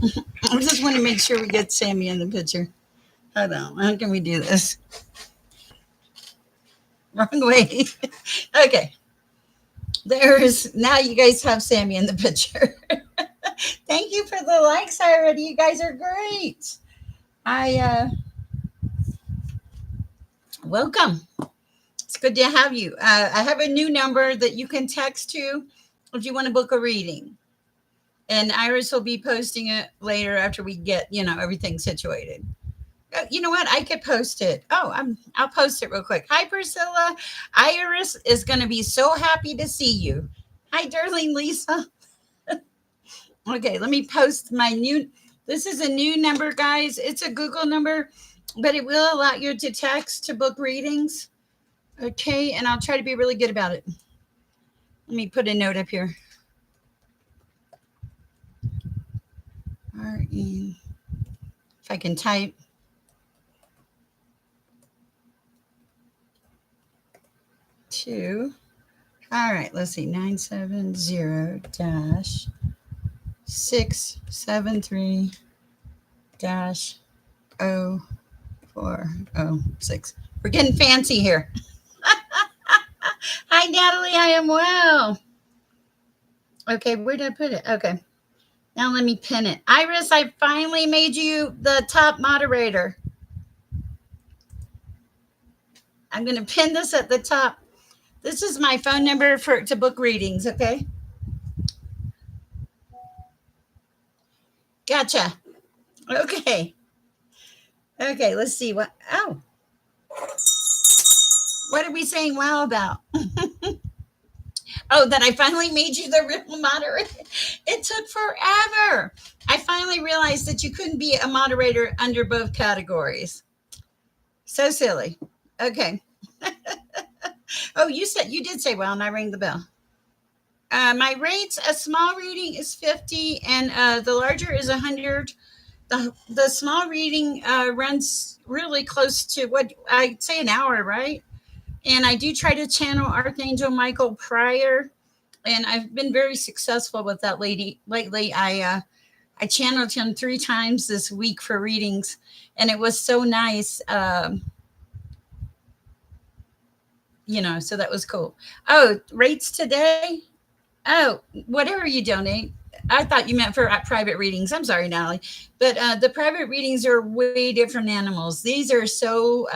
I just want to make sure we get Sammy in the picture. Hold on. How can we do this? Wrong way. Okay. There's now you guys have Sammy in the picture. Thank you for the likes already. You guys are great. I welcome. It's good to have you. I have a new number that you can text to if you want to book a reading. And Iris will be posting it later after we get, everything situated. You know what? I could post it. I'll post it real quick. Hi, Priscilla. Iris is going to be so happy to see you. Hi, darling Lisa. Okay, let me post my new. This is a new number, guys. It's a Google number, but it will allow you to text to book readings. Okay, and I'll try to be really good about it. Let me put a note up here. R-E. If I can type. Two. All right, let's see. 970 673 0406. We're getting fancy here. Hi, Natalie. I am well. Okay, where did I put it? Okay. Now let me pin it. Iris, I finally made you the top moderator. I'm going to pin this at the top. This is my phone number to book readings, okay? Gotcha. Okay. Okay, let's see what. Oh. What are we saying wow about? Oh, that I finally made you the real moderator. It took forever. I finally realized that you couldn't be a moderator under both categories. So silly. Okay. Oh, you did say well, and I rang the bell. My rates, a small reading is 50, and the larger is 100. The small reading runs really close to what I'd say an hour, right? And I do try to channel Archangel Michael prior, and I've been very successful with that lady lately. I channeled him 3 times this week for readings, and it was so nice. So that was cool. Oh, rates today? Oh, whatever you donate. I thought you meant for private readings. I'm sorry, Natalie. But the private readings are way different animals. These are so,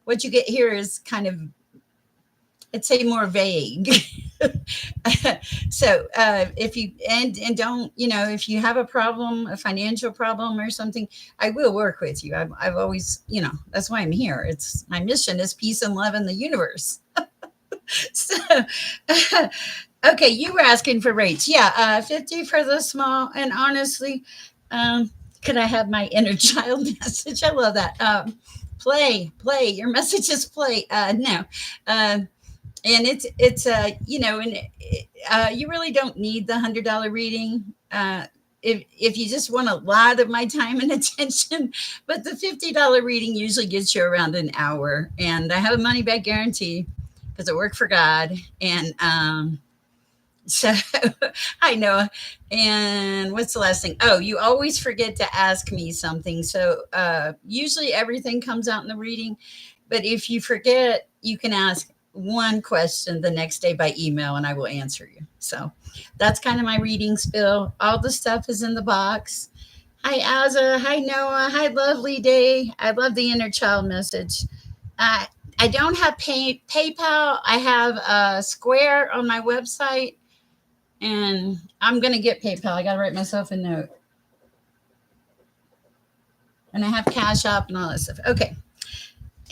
what you get here is kind of, I'd say more vague. So if you, and don't, if you have a problem, a financial problem or something, I will work with you. I've always, that's why I'm here. It's my mission is peace and love in the universe. So, okay, you were asking for rates. Yeah, 50 for the small. And honestly, could I have my inner child message? I love that. Play. Your message is play. No. And it's and you really don't need the $100 reading. If you just want a lot of my time and attention, but the $50 reading usually gets you around an hour, and I have a money back guarantee because I work for God. And so I know. And what's the last thing? Oh, you always forget to ask me something. So usually everything comes out in the reading, but if you forget, you can ask one question the next day by email and I will answer you. So that's kind of my reading spill. All the stuff is in the box. Hi, Azza. Hi, Noah. Hi, lovely day. I love the inner child message. I don't have PayPal. I have a Square on my website, and I'm going to get PayPal. I got to write myself a note. And I have Cash App and all that stuff. Okay.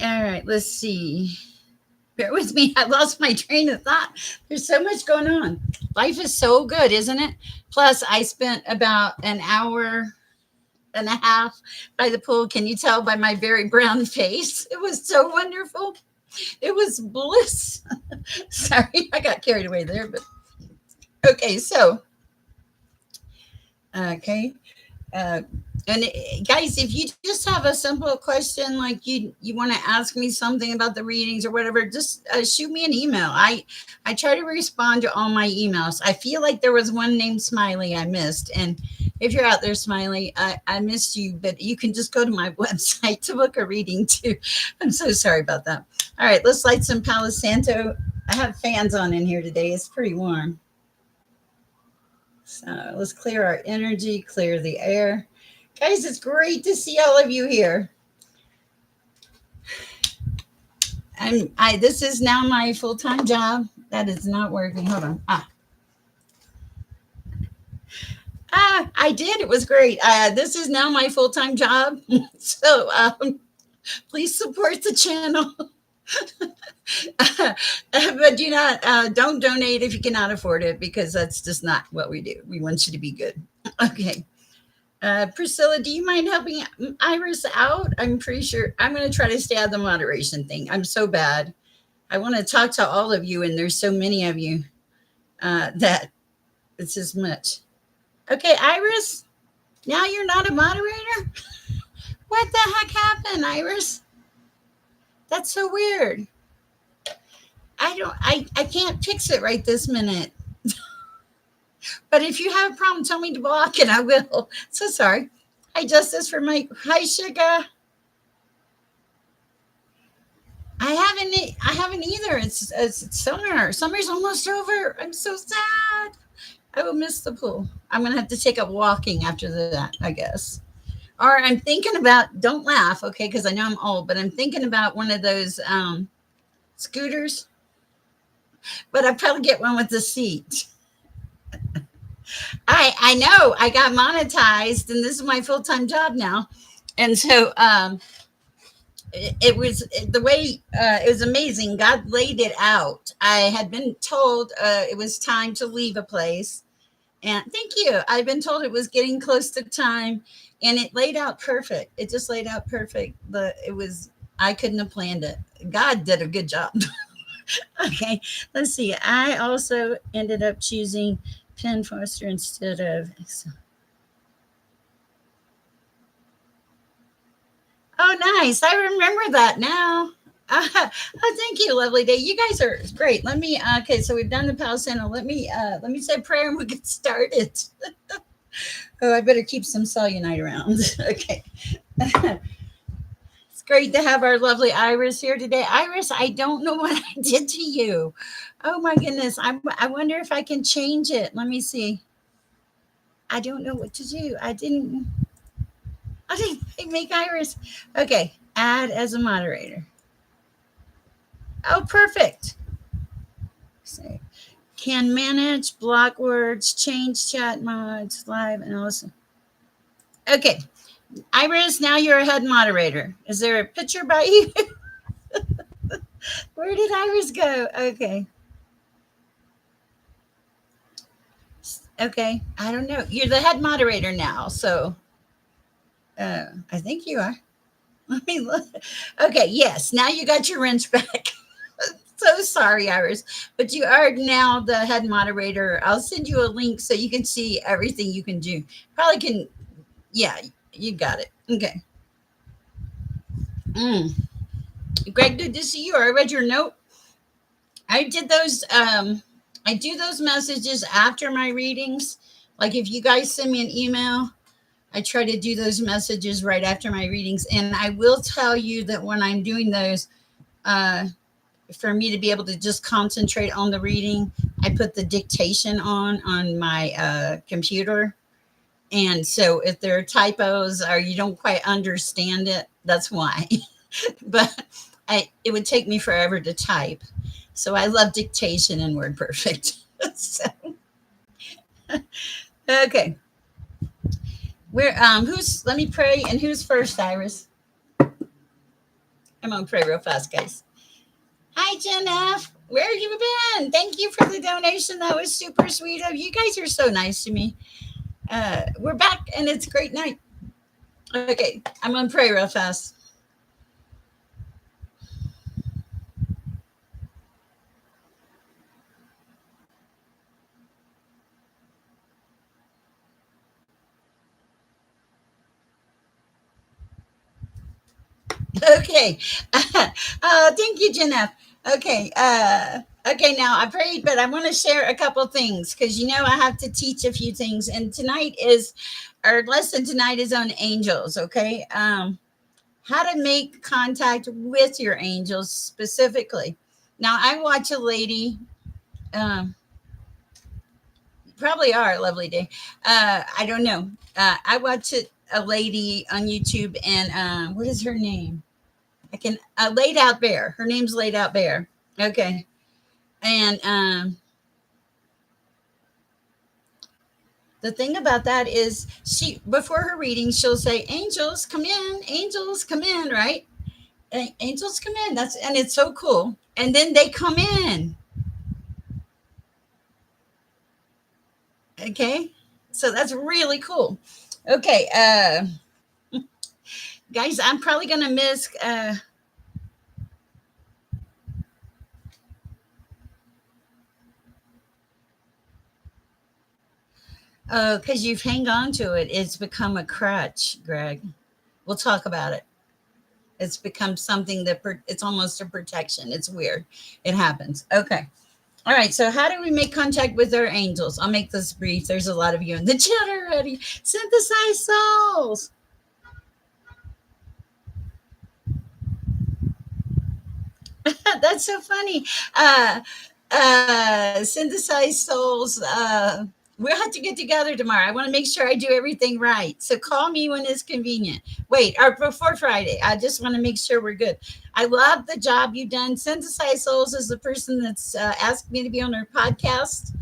All right. Let's see. Bear with me. I lost my train of thought. There's so much going on. Life is so good, isn't it? Plus, I spent about an hour and a half by the pool. Can you tell by my very brown face? It was so wonderful. It was bliss. Sorry, I got carried away there, but okay. So, okay. And guys, if you just have a simple question, like you want to ask me something about the readings or whatever, just shoot me an email. I try to respond to all my emails. I feel like there was one named Smiley I missed, and if you're out there, Smiley, I missed you, but you can just go to my website to book a reading too. I'm so sorry about that. All right, let's light some Palo Santo. I have fans on in here today. It's pretty warm. So let's clear our energy, clear the air. Guys, it's great to see all of you here. I this is now my full-time job. That is not working. Hold on. I did. It was great. This is now my full-time job. So please support the channel. But do not don't donate if you cannot afford it, because that's just not what we do. We want you to be good. Okay. Priscilla, do you mind helping Iris out? I'm pretty sure I'm going to try to stay out of the moderation thing. I'm so bad. I want to talk to all of you, and there's so many of you that it's as much. Okay, Iris, now you're not a moderator? What the heck happened, Iris? That's so weird. I can't fix it right this minute. But if you have a problem, tell me to block it. I will. So sorry. Hi, Justice for Mike. Hi, Sugar. I haven't either. It's summer. Summer's almost over. I'm so sad. I will miss the pool. I'm gonna have to take up walking after that, I guess. Or I'm thinking about. Don't laugh, okay? Because I know I'm old, but I'm thinking about one of those scooters. But I probably get one with the seat. I know I got monetized, and this is my full time job now, and so it was the way it was amazing. God laid it out. I had been told it was time to leave a place, and thank you. I've been told it was getting close to time, and it laid out perfect. It just laid out perfect. It was I couldn't have planned it. God did a good job. Okay, let's see. I also ended up choosing Penn Foster instead of. Oh, nice. I remember that now. Oh, thank you, lovely day. You guys are great. Let me. Okay, so we've done the Palo Santo. Let me say a prayer and we'll get started. Oh, I better keep some cellulite around. Okay. It's great to have our lovely Iris here today. Iris, I don't know what I did to you. Oh my goodness. I wonder if I can change it. Let me see. I don't know what to do. I didn't make Iris. Okay. Add as a moderator. Oh, perfect. So, can manage block words, change chat mods, live, and also. Okay. Iris, now you're a head moderator. Is there a picture by you? Where did Iris go? Okay. Okay. I don't know. You're the head moderator now. So I think you are. Let me look. Okay. Yes. Now you got your wrench back. So sorry, Iris, but you are now the head moderator. I'll send you a link so you can see everything you can do. Probably can. Yeah. You got it. Okay. Greg, good to see you. I read your note. I did those. I do those messages after my readings. Like if you guys send me an email, I try to do those messages right after my readings. And I will tell you that when I'm doing those, for me to be able to just concentrate on the reading, I put the dictation on my computer. And so if there are typos or you don't quite understand it, that's why. But it would take me forever to type. So I love dictation in WordPerfect. So, okay. Let me pray, and who's first, Iris? I'm gonna pray real fast, guys. Hi, Jen F. Where have you been? Thank you for the donation. That was super sweet of you. You guys are so nice to me. We're back, and it's a great night. Okay, I'm gonna pray real fast. Okay. Thank you, Jeanette. Okay. Okay, now I prayed, but I want to share a couple things because I have to teach a few things. And tonight is our lesson tonight is on angels. Okay, how to make contact with your angels specifically. Now I watch a lady. Um, Probably are lovely day. I don't know. I watch a lady on YouTube, and what is her name? I can Laid Out Bear. Her name's Laid Out Bear. Okay, and the thing about that is she before her reading she'll say angels come in, right? Angels come in. That's and it's so cool. And then they come in. Okay, so that's really cool. Okay, guys, I'm probably gonna miss. Because you've hang on to it. It's become a crutch, Greg. We'll talk about it. It's become something that it's almost a protection. It's weird. It happens. Okay. All right. So, how do we make contact with our angels? I'll make this brief. There's a lot of you in the chat already. Synthesized souls. That's so funny. Synthesized souls. We'll have to get together tomorrow. I want to make sure I do everything right. So call me when it's convenient. Wait, or before Friday. I just want to make sure we're good. I love the job you've done. Synthesized souls is the person that's asked me to be on her podcast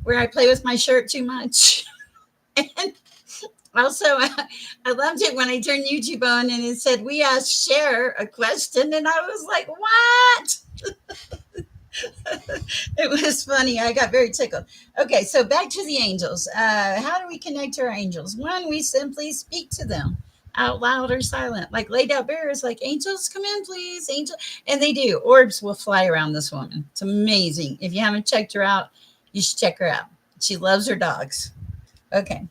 where I play with my shirt too much. And also, I loved it when I turned YouTube on and it said, we asked Sher a question. And I was like, what? It was funny. I got very tickled. Okay, so back to the angels. How do we connect to our angels? One, we simply speak to them out loud or silent. Like Laid Out Bear is like, angels, come in, please. Angel. And they do. Orbs will fly around this woman. It's amazing. If you haven't checked her out, you should check her out. She loves her dogs. Okay.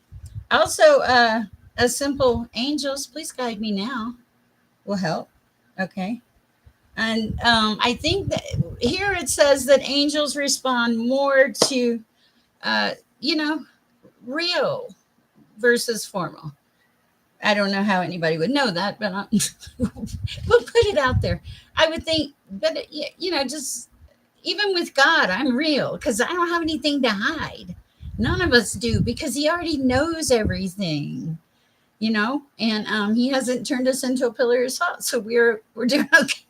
Also, a simple angels, please guide me now will help. Okay. And I think that here it says that angels respond more to, uh, you know, real versus formal. I don't know how anybody would know that, but we'll put it out there. I would think, but just even with God, I'm real because I don't have anything to hide. None of us do because He already knows everything, and He hasn't turned us into a pillar of salt, so we're doing okay.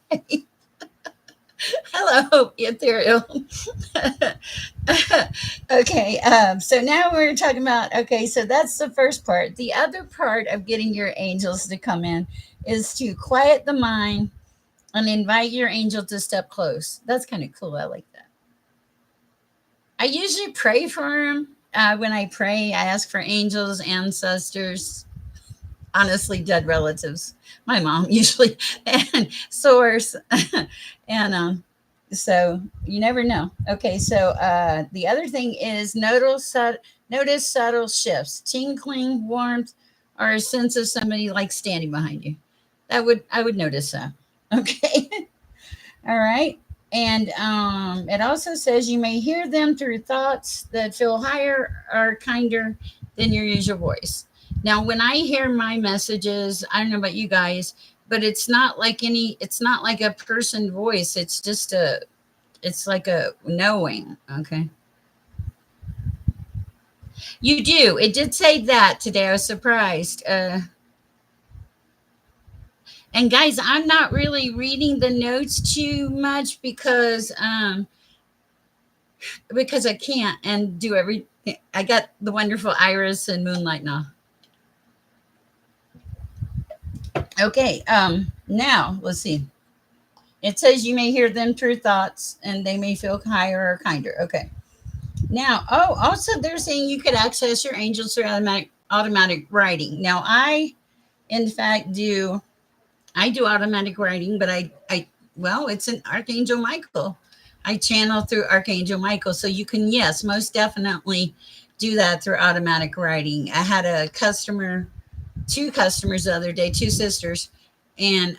Hello, ethereal. Okay, so now we're talking about, okay, so that's the first part. The other part of getting your angels to come in is to quiet the mind and invite your angel to step close. That's kind of cool. I like that. I usually pray for them. When I pray, I ask for angels, ancestors, honestly, dead relatives, my mom usually, and source. And so you never know. Okay, so the other thing is notice subtle shifts, tinkling, warmth, or a sense of somebody like standing behind you. I would notice that. Okay. All right. And it also says you may hear them through thoughts that feel higher or kinder than your usual voice. Now, when I hear my messages, I don't know about you guys, but it's not like a person voice. It's like a knowing. Okay. You do. It did say that today. I was surprised. And guys, I'm not really reading the notes too much because I can't and do every. I got the wonderful Iris and Moonlight now. Okay. Now let's see. It says you may hear them through thoughts, and they may feel higher or kinder. Okay. Now, also they're saying you could access your angels through automatic writing. Now, in fact, I do automatic writing, but well, it's an Archangel Michael. I channel through Archangel Michael. So you can, yes, most definitely do that through automatic writing. I had two customers the other day, two sisters, And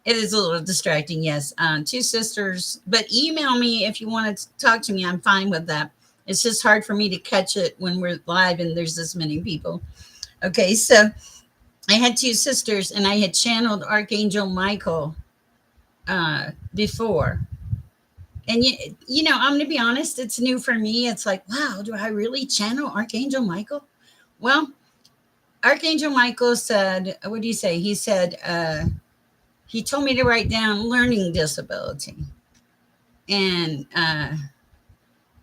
it is a little distracting, yes. Two sisters, but email me if you want to talk to me. I'm fine with that. It's just hard for me to catch it when we're live and there's this many people. Okay, so I had two sisters, and I had channeled Archangel Michael before. And I'm going to be honest, it's new for me. It's like, wow, do I really channel Archangel Michael? Well, Archangel Michael said, what do you say? He said, he told me to write down learning disability. And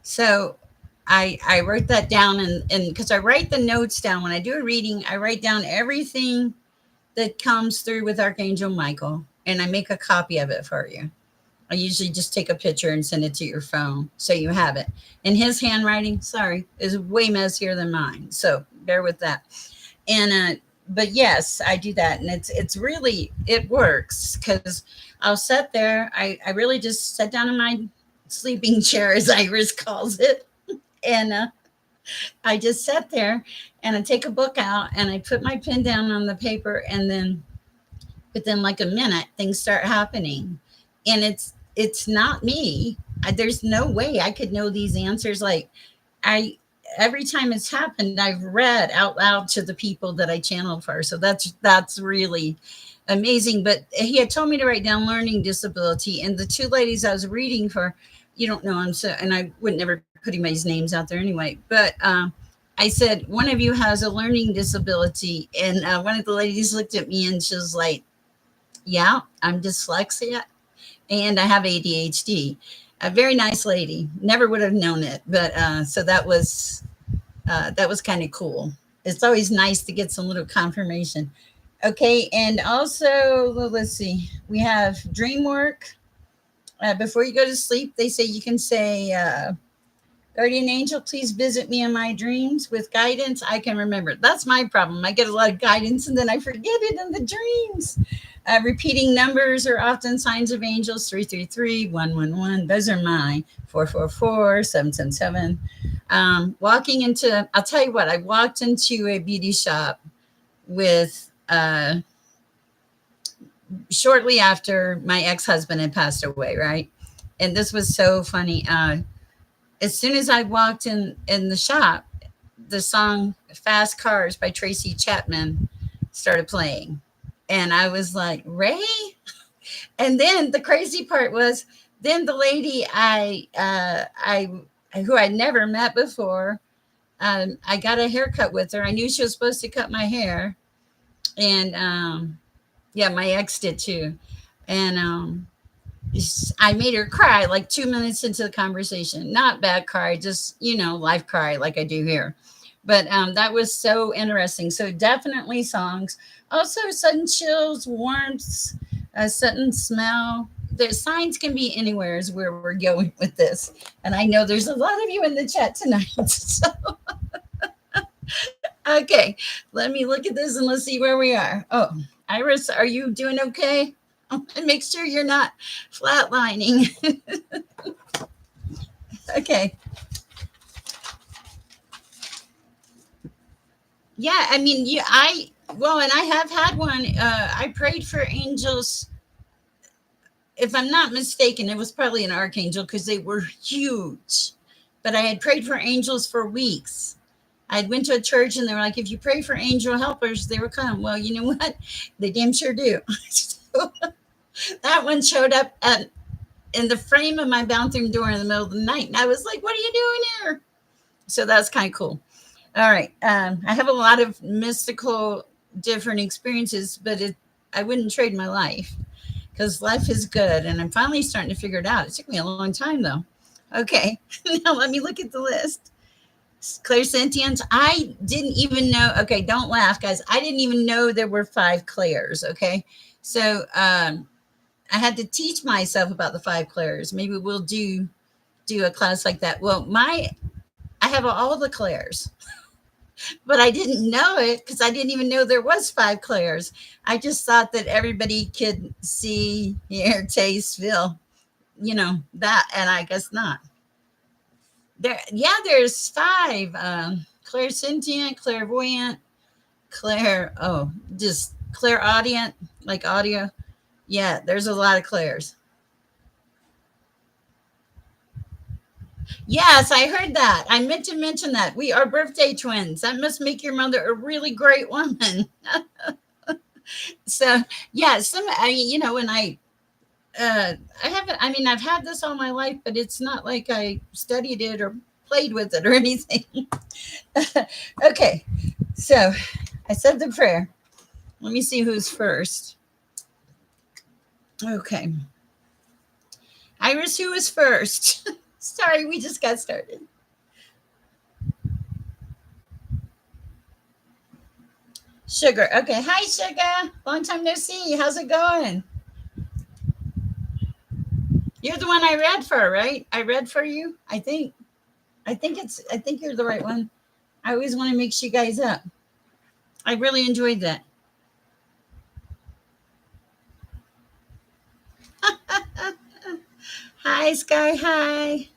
so I wrote that down, and because I write the notes down when I do a reading, I write down everything that comes through with Archangel Michael, and I make a copy of it for you. I usually just take a picture and send it to your phone so you have it. And his handwriting, sorry, is way messier than mine. So bear with that. And but yes, I do that, and it's really, it works, because I'll sit there. I really just sit down in my sleeping chair, as Iris calls it, and I just sat there, and I take a book out, and I put my pen down on the paper, and then within like a minute, things start happening, and it's not me. There's no way I could know these answers. Like, I every time it's happened, I've read out loud to the people that I channeled for. So that's really amazing. But he had told me to write down learning disability, and the two ladies I was reading for, you don't know them, so, and I would never put anybody's names out there anyway. But I said, one of you has a learning disability, and one of the ladies looked at me and she was like, "Yeah, I'm dyslexia and I have ADHD." A very nice lady. Never would have known it, but so that was kind of cool. It's always nice to get some little confirmation. Okay, and also, let's see, we have dream work. Before you go to sleep, they say you can say, "Guardian angel, please visit me in my dreams with guidance." I can remember. That's my problem. I get a lot of guidance and then I forget it in the dreams. Repeating numbers are often signs of angels: 333, 111. Those are mine. 444, 777. Walking into, I'll tell you what, I walked into a beauty shop with, shortly after my ex husband had passed away, right? And this was so funny. As soon as I walked in the shop, the song "Fast Cars" by Tracy Chapman started playing, and I was like, "Ray." And then the crazy part was, then the lady I who I'd never met before, I got a haircut with her. I knew she was supposed to cut my hair, and yeah, my ex did too, and I made her cry like 2 minutes into the conversation. Not bad cry, just, life cry like I do here. But that was so interesting. So definitely songs. Also, sudden chills, warmth, a sudden smell. The signs can be anywhere, is where we're going with this. And I know there's a lot of you in the chat tonight. So, okay, let me look at this and let's see where we are. Oh, Iris, are you doing okay? And make sure you're not flatlining. Okay. Yeah, I mean, well, and I have had one. I prayed for angels. If I'm not mistaken, it was probably an archangel because they were huge. But I had prayed for angels for weeks. I had went to a church and they were like, if you pray for angel helpers, they will come. Well, you know what? They damn sure do. So that one showed up in the frame of my bathroom door in the middle of the night. And I was like, what are you doing here? So that's kind of cool. All right. I have a lot of mystical different experiences, but I wouldn't trade my life, because life is good. And I'm finally starting to figure it out. It took me a long time, though. Okay. Now let me look at the list. Clairsentience. I didn't even know. Okay. Don't laugh, guys. I didn't even know there were 5 clairs. Okay. So I had to teach myself about the 5 clairs. Maybe we'll do a class like that. Well, I have all the clairs, but I didn't know it because I didn't even know there was 5 clairs. I just thought that everybody could see, hear, taste, feel, that, and I guess not. There's 5. Clairsentient, clairvoyant, just Clairaudient, like audio. Yeah, there's a lot of clairs. Yes, I heard that. I meant to mention that. We are birthday twins. That must make your mother a really great woman. So, yeah, when I haven't, I mean, I've had this all my life, but it's not like I studied it or played with it or anything. Okay, so I said the prayer. Let me see who's first. Okay. Iris, who is first? Sorry, we just got started. Sugar. Okay. Hi, Sugar. Long time no see. How's it going? You're the one I read for, right? I read for you. I think. I think you're the right one. I always want to mix you guys up. I really enjoyed that. Hi, Sky. Hi.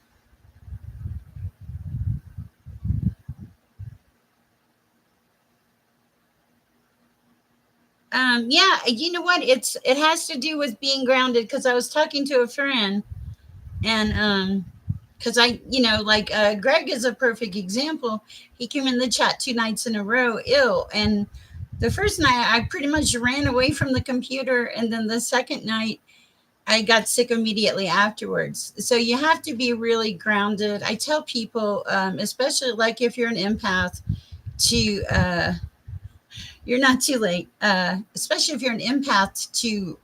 Yeah, you know what? It has to do with being grounded because I was talking to a friend and because like Greg is a perfect example. He came in the chat 2 nights in a row ill, and the first night I pretty much ran away from the computer, and then the second night I got sick immediately afterwards. So you have to be really grounded. I tell people, especially like if you're an empath, to you're not too late. Especially if you're an empath, to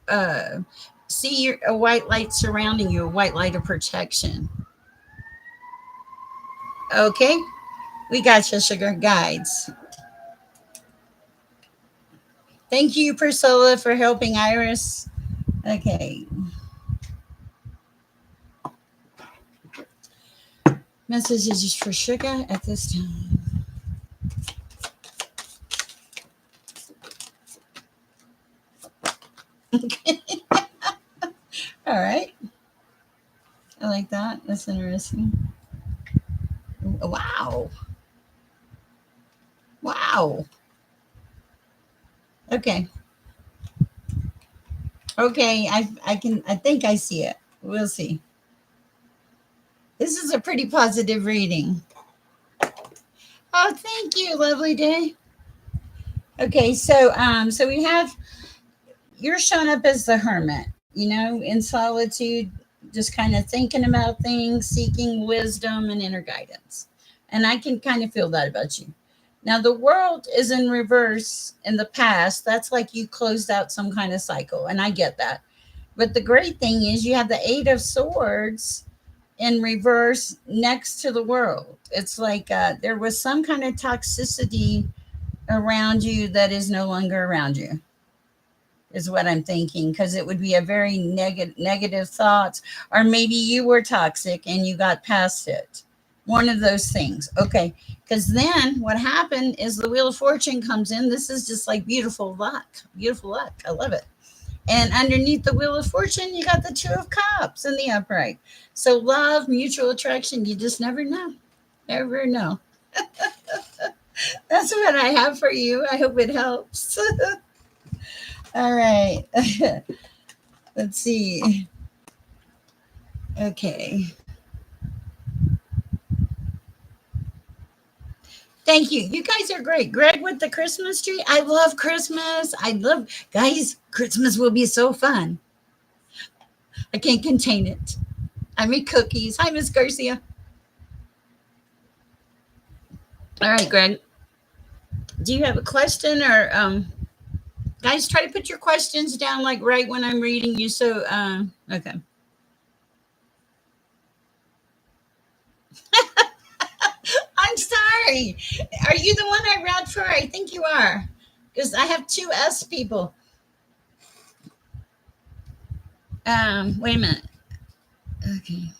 see a white light surrounding you, a white light of protection. Okay, we got you, sugar guides. Thank you, Priscilla, for helping Iris. Okay, messages for sugar at this time. All right, I like that. That's interesting. Wow, wow. Okay, okay. I think I see it. We'll see. This is a pretty positive reading. Oh, thank you, lovely day. Okay, so we have you're showing up as the hermit, in solitude, just kind of thinking about things, seeking wisdom and inner guidance. And I can kind of feel that about you. Now, the world is in reverse in the past. That's like you closed out some kind of cycle, and I get that. But the great thing is you have the Eight of Swords in reverse next to the world. It's like there was some kind of toxicity around you that is no longer around you, is what I'm thinking, because it would be a very negative thoughts, or maybe you were toxic and you got past it. One of those things. Okay, because then what happened is the Wheel of Fortune comes in. This is just like beautiful luck, beautiful luck. I love it. And underneath the Wheel of Fortune, you got the Two of Cups in the upright. So love, mutual attraction, you just never know. Never know. That's what I have for you. I hope it helps. All right. Let's see. Okay. Thank you. You guys are great. Greg with the Christmas tree. I love Christmas. Guys, Christmas will be so fun. I can't contain it. I make cookies. Hi, Miss Garcia. All right, Greg. Do you have a question, or guys, try to put your questions down like right when I'm reading you. So okay. I'm sorry. Are you the one I read for? I think you are. Because I have two S people. Wait a minute. Okay.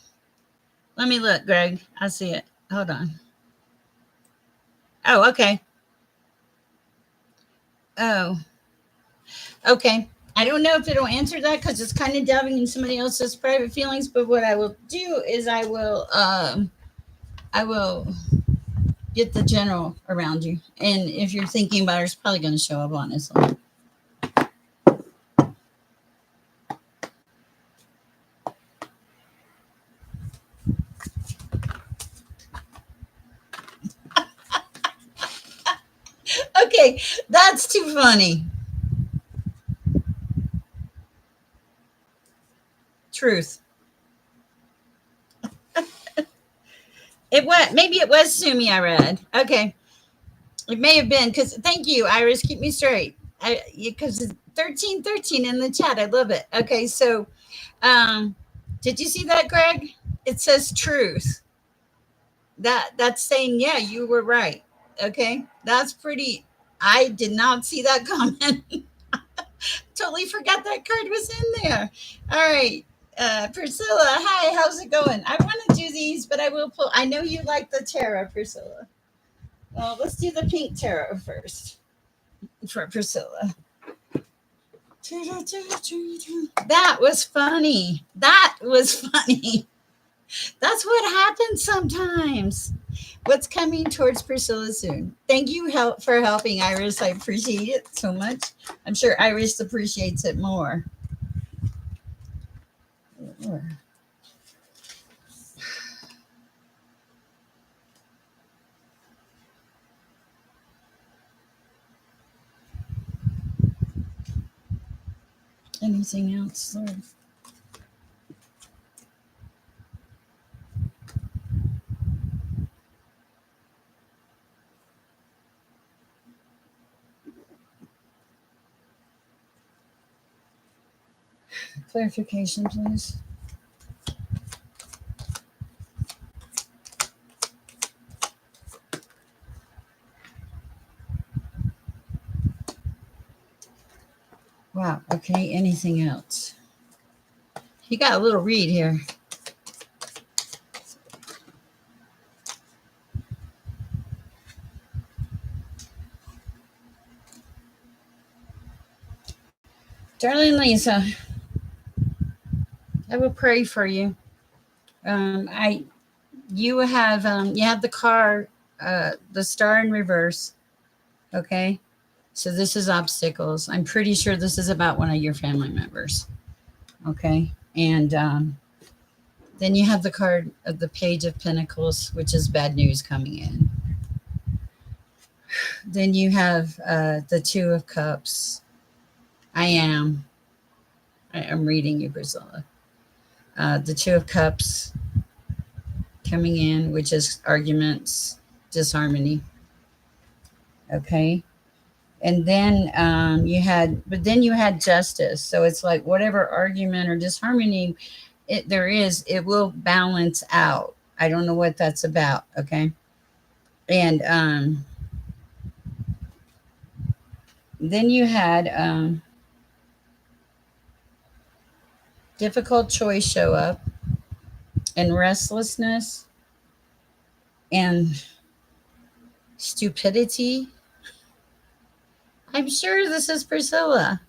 Let me look, Greg. I see it. Hold on. Oh, okay. Oh, okay. I don't know if it'll answer that because it's kind of delving in somebody else's private feelings. But what I will do is I will get the general around you. And if you're thinking about it, it's probably going to show up, honestly. That's too funny. Truth. It was, maybe it was Sumi I read. Okay. It may have been because thank you, Iris. Keep me straight. Because 1313 in the chat. I love it. Okay, so um did you see that, Greg? It says truth. That's saying, yeah, you were right. Okay. That's pretty. I did not see that comment. Totally forgot that card was in there. All right. Priscilla, hi, how's it going? I want to do these, but I will pull. I know you like the tarot, Priscilla. Well, let's do the pink tarot first for Priscilla. That was funny. That was funny. That's what happens sometimes. What's coming towards Priscilla soon? Thank you for helping, Iris. I appreciate it so much. I'm sure Iris appreciates it more. Anything else, Lord? Clarification, please. Wow. Okay. Anything else? You got a little read here. Darling Lisa, I will pray for you. I you have the car, the star in reverse. Okay, so this is obstacles. I'm pretty sure this is about one of your family members. Okay, and then you have the card of the Page of Pentacles, which is bad news coming in. Then you have the Two of Cups. I am reading you, Priscilla. The Two of Cups coming in, which is arguments, disharmony. Okay. And then you had justice. So it's like whatever argument or disharmony there is, it will balance out. I don't know what that's about. Okay. And then you had difficult choice show up, and restlessness and stupidity. I'm sure this is Priscilla.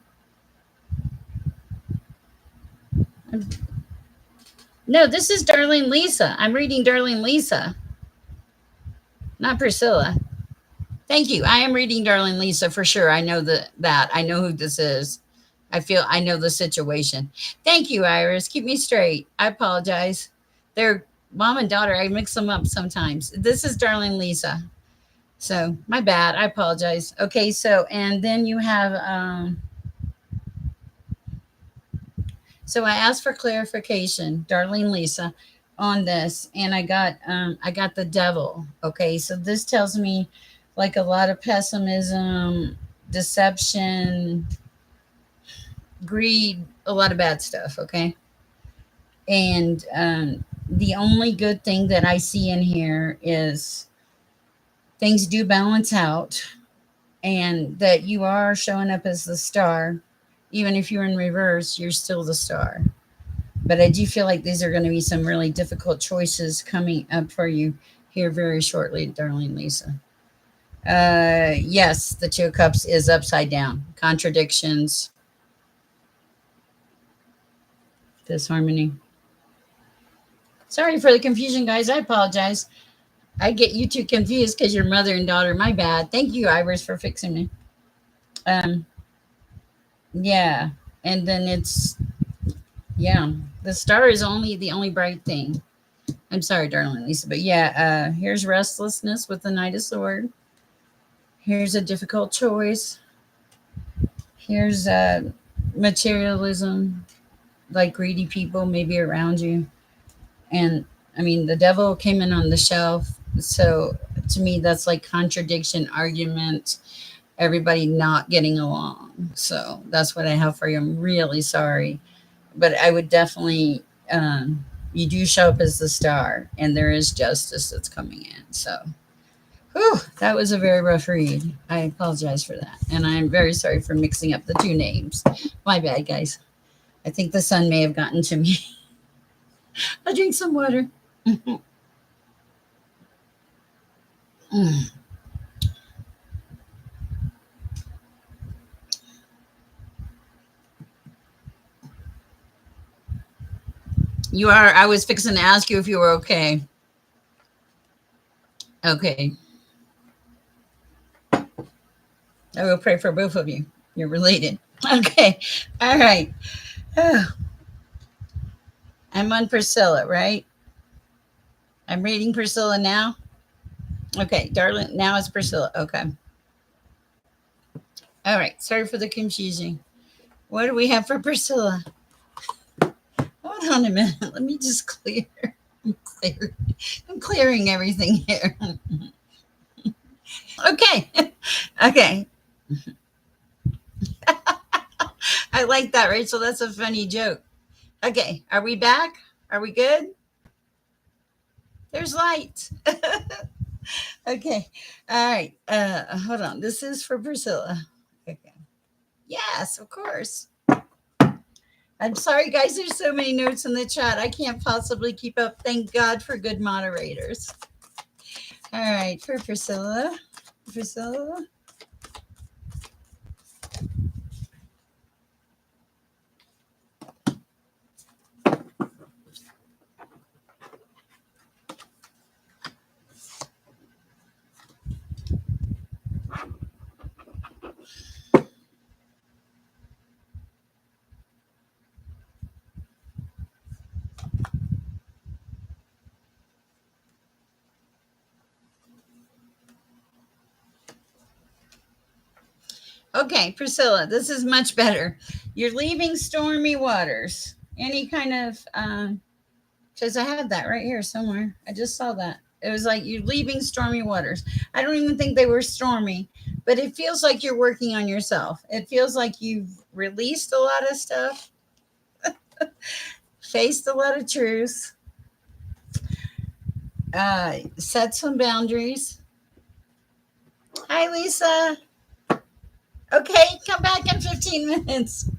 No, this is Darlene Lisa. I'm reading Darlene Lisa, not Priscilla. Thank you. I am reading Darlene Lisa for sure. I know that. I know who this is. I know the situation. Thank you, Iris. Keep me straight. I apologize. They're mom and daughter. I mix them up sometimes. This is Darlene Lisa. So my bad. I apologize. Okay, so and then you have so I asked for clarification, Darlene Lisa, on this, and I got the devil. Okay, so this tells me like a lot of pessimism, deception, greed, a lot of bad stuff. Okay, and the only good thing that I see in here is things do balance out, and that you are showing up as the star. Even if you're in reverse, you're still the star. But I do feel like these are going to be some really difficult choices coming up for you here very shortly, Darlene Lisa. Yes, the Two of Cups is upside down. Contradictions, disharmony. Sorry for the confusion, guys. I apologize. I get you two confused because you're mother and daughter. My bad. Thank you, Iris, for fixing me. Yeah. And then the star is the only bright thing. I'm sorry, darling Lisa, but yeah, here's restlessness with the Knight of Sword. Here's a difficult choice. Here's materialism, like greedy people maybe around you. And I mean, the devil came in on the shelf. So to me, that's like contradiction, argument, everybody not getting along. So that's what I have for you. I'm really sorry. But I would definitely, you do show up as the star, and there is justice that's coming in. So, whew, that was a very rough read. I apologize for that. And I'm very sorry for mixing up the two names. My bad, guys. I think the sun may have gotten to me. I'll drink some water. You are. I was fixing to ask you if you were okay. Okay. I will pray for both of you. You're related. Okay. All right. Oh, I'm on Priscilla, right? I'm reading Priscilla now. Okay, darling. Now it's Priscilla. Okay. All right. Sorry for the confusion. What do we have for Priscilla? Hold on a minute. Let me just clear. I'm, clear. I'm clearing everything here. Okay. Okay. I like that, Rachel. That's a funny joke. Okay. Are we back? Are we good? There's light. Okay. All right. Hold on. This is for Priscilla. Okay. Yes, of course. I'm sorry, guys. There's so many notes in the chat. I can't possibly keep up. Thank God for good moderators. All right. For Priscilla. Priscilla. Okay, Priscilla, this is much better. You're leaving stormy waters. Any kind of, because I had that right here somewhere. I just saw that. It was like you're leaving stormy waters. I don't even think they were stormy, but it feels like you're working on yourself. It feels like you've released a lot of stuff, faced a lot of truth, set some boundaries. Hi, Lisa. Okay, come back in 15 minutes.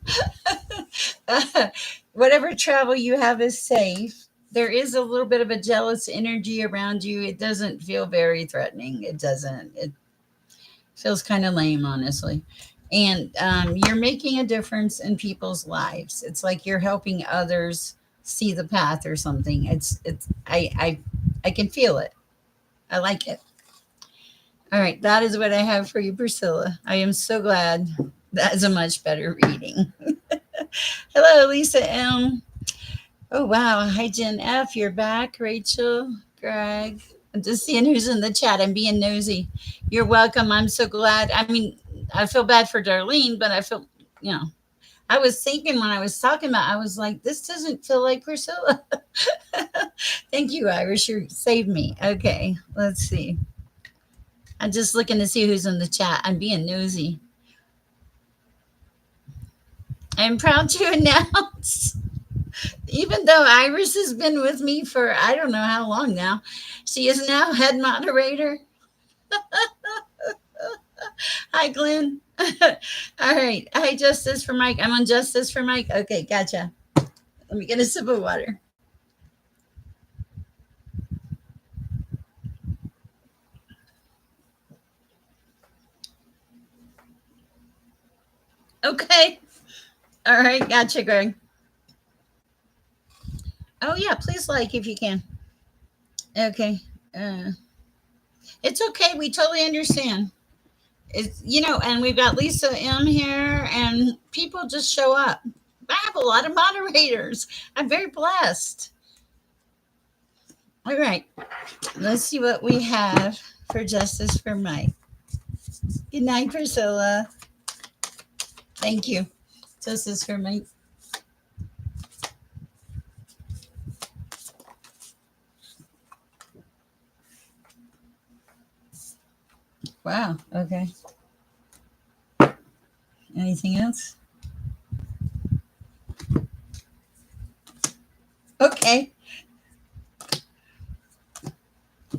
Whatever travel you have is safe. There is a little bit of a jealous energy around you. It doesn't feel very threatening. It doesn't. It feels kind of lame, honestly. And you're making a difference in people's lives. It's like you're helping others see the path or something. I can feel it. I like it. All right, that is what I have for you, Priscilla. I am so glad. That is a much better reading. Hello, Lisa M. Oh, wow. Hi, Jen F. You're back. Rachel, Greg. I'm just seeing who's in the chat. I'm being nosy. You're welcome. I'm so glad. I mean, I feel bad for Darlene, but I feel, you know, I was thinking when I was talking about, I was like, this doesn't feel like Priscilla. Thank you, Irish. You saved me. Okay, let's see. I'm just looking to see who's in the chat. I'm being nosy. I'm proud to announce, even though Iris has been with me for I don't know how long now, she is now head moderator. Hi, Glenn. All right. Hi, Justice for Mike. I'm on Justice for Mike. Okay, gotcha. Let me get a sip of water. Okay. All right. Gotcha, Greg. Oh, yeah. Please like if you can. Okay. It's okay. We totally understand. It's, and we've got Lisa M here, and people just show up. I have a lot of moderators. I'm very blessed. All right. Let's see what we have for Justice for Mike. Good night, Priscilla. Thank you. So this is for my. Wow. Okay. Anything else? Okay.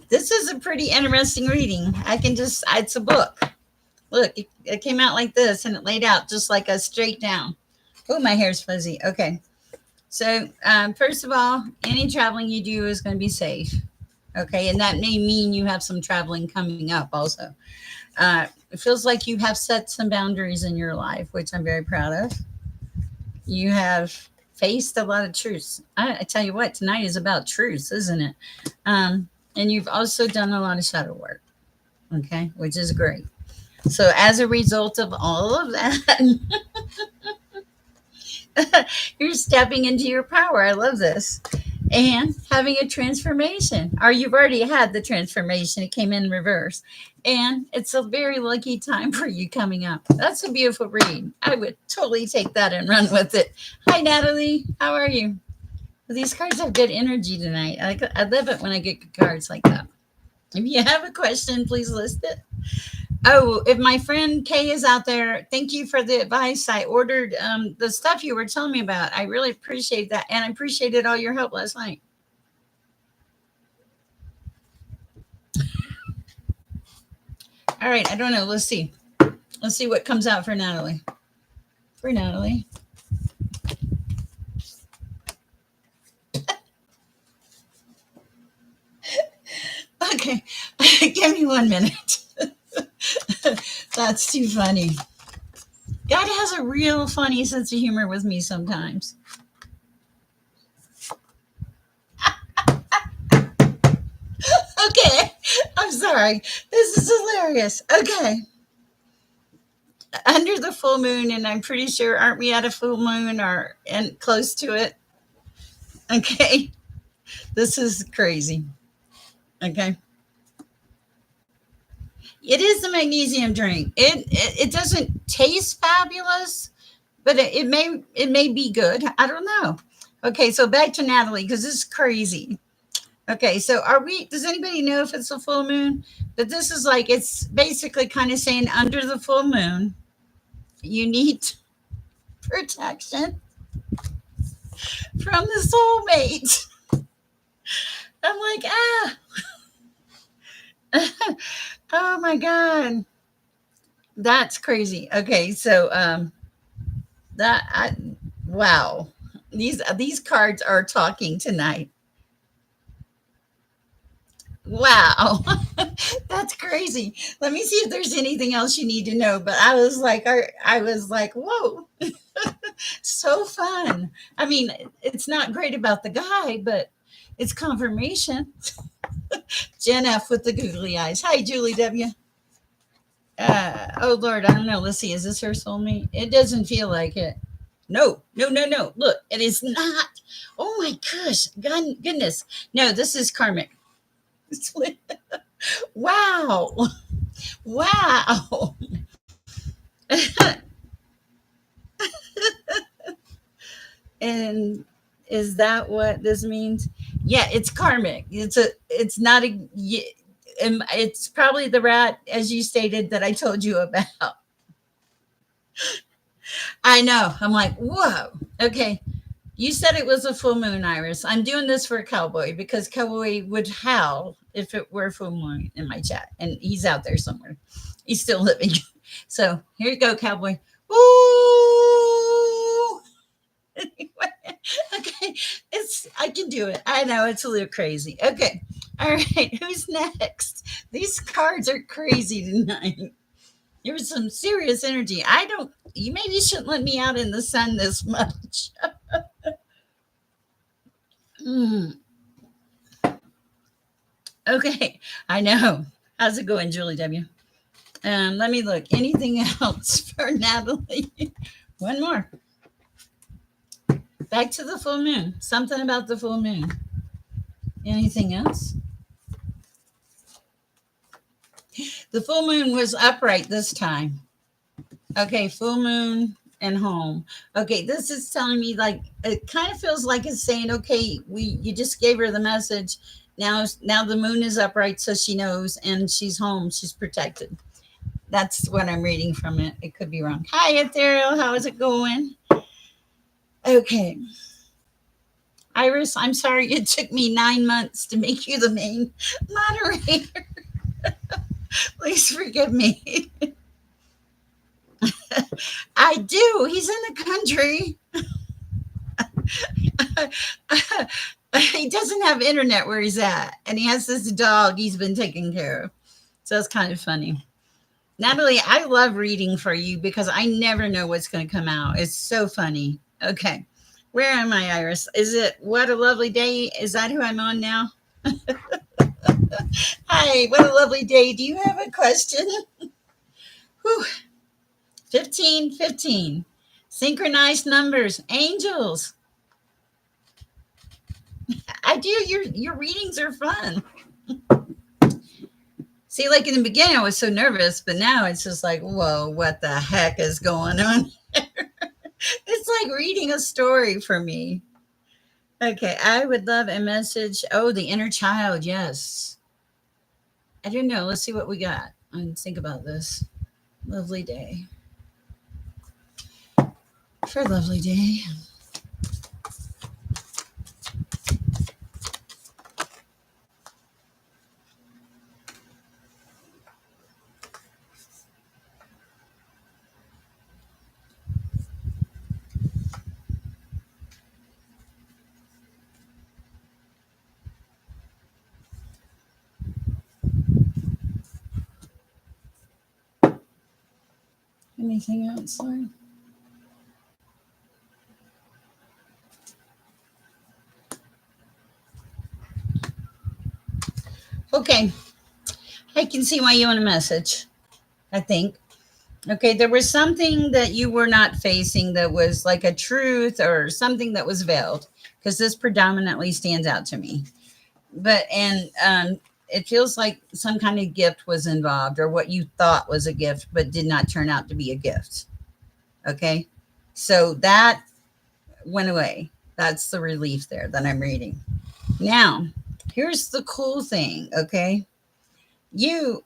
This is a pretty interesting reading. I can just, it's a book. Look, it came out like this and it laid out just like a straight down. Oh, my hair's fuzzy. Okay. So, first of all, any traveling you do is going to be safe. Okay. And that may mean you have some traveling coming up also. It feels like you have set some boundaries in your life, which I'm very proud of. You have faced a lot of truths. I tell you what, tonight is about truths, isn't it? And you've also done a lot of shadow work, okay, which is great. So, as a result of all of that, you're stepping into your power. I love this. And having a transformation, or you've already had the transformation. It came in reverse. And it's a very lucky time for you coming up. That's a beautiful read. I would totally take that and run with it. Hi, Natalie. How are you? Well, these cards have good energy tonight. I love it when I get good cards like that. If you have a question, please list it. Oh, if my friend Kay is out there, thank you for the advice. I ordered the stuff you were telling me about. I really appreciate that. And I appreciated all your help last night. All right. I don't know. Let's see. Let's see what comes out for Natalie. For Natalie. Okay. Give me 1 minute. That's too funny. God has a real funny sense of humor with me sometimes. Okay. I'm sorry. This is hilarious. Okay. Under the full moon, and I'm pretty sure, aren't we at a full moon or and close to it? Okay. This is crazy. Okay. It is a magnesium drink. It doesn't taste fabulous, but it may be good. I don't know. Okay, so back to Natalie because this is crazy. Okay, so are we? Does anybody know if it's a full moon? But this is like it's basically kind of saying under the full moon, you need protection from the soulmate. I'm like, oh my god, that's crazy. Okay, so that I, wow, these cards are talking tonight. Wow, that's crazy. Let me see if there's anything else you need to know. But I was like, whoa, so fun. I mean, it's not great about the guy, but it's confirmation. Jen F with the googly eyes. Hi, Julie W. Oh Lord, I don't know. Let's see. Is this her soulmate? It doesn't feel like it. No, no, no, no. Look, it is not. Oh my gosh, goodness. No, this is karmic. Wow. Wow. And is that what this means? Yeah, it's karmic. It's not it's probably the rat, as you stated, that I told you about. I know. I'm like, whoa. Okay. You said it was a full moon, Iris. I'm doing this for Cowboy because Cowboy would howl if it were full moon in my chat. And he's out there somewhere. He's still living. So here you go, Cowboy. Ooh. Anyway, okay. I can do it. I know it's a little crazy. Okay. All right. Who's next? These cards are crazy tonight. There's some serious energy. You maybe shouldn't let me out in the sun this much. Mm, okay, I know. How's it going, Julie W? Let me look. Anything else for Natalie? One more. Back to the full moon. Something about the full moon. Anything else? The full moon was upright this time. Okay, full moon and home. Okay, this is telling me like it kind of feels like it's saying, okay, we you just gave her the message. Now the moon is upright, so she knows, and she's home. She's protected. That's what I'm reading from it. It could be wrong. Hi, Ethereal. How is it going? Okay, Iris. I'm sorry it took me 9 months to make you the main moderator. Please forgive me. I do. He's in the country. He doesn't have internet where he's at, and he has this dog he's been taking care of. So it's kind of funny. Natalie, I love reading for you because I never know what's going to come out. It's so funny. Okay. Where am I, Iris? Is it What a Lovely Day? Is that who I'm on now? Hi, what a lovely day. Do you have a question? Whew. 15, 15. Synchronized numbers, angels. I do. Your readings are fun. See, like in the beginning, I was so nervous, but now it's just like, whoa, what the heck is going on? It's like reading a story for me. Okay, I would love a message. Oh, the inner child. Yes. I don't know. Let's see what we got. And think about this. Lovely day. For a lovely day. Anything else, Lauren? Okay. I can see why you want a message, I think. Okay, there was something that you were not facing that was like a truth or something that was veiled, because this predominantly stands out to me. But, and it feels like some kind of gift was involved, or what you thought was a gift, but did not turn out to be a gift. Okay, so that went away. That's the relief there that I'm reading. Now, here's the cool thing, okay? You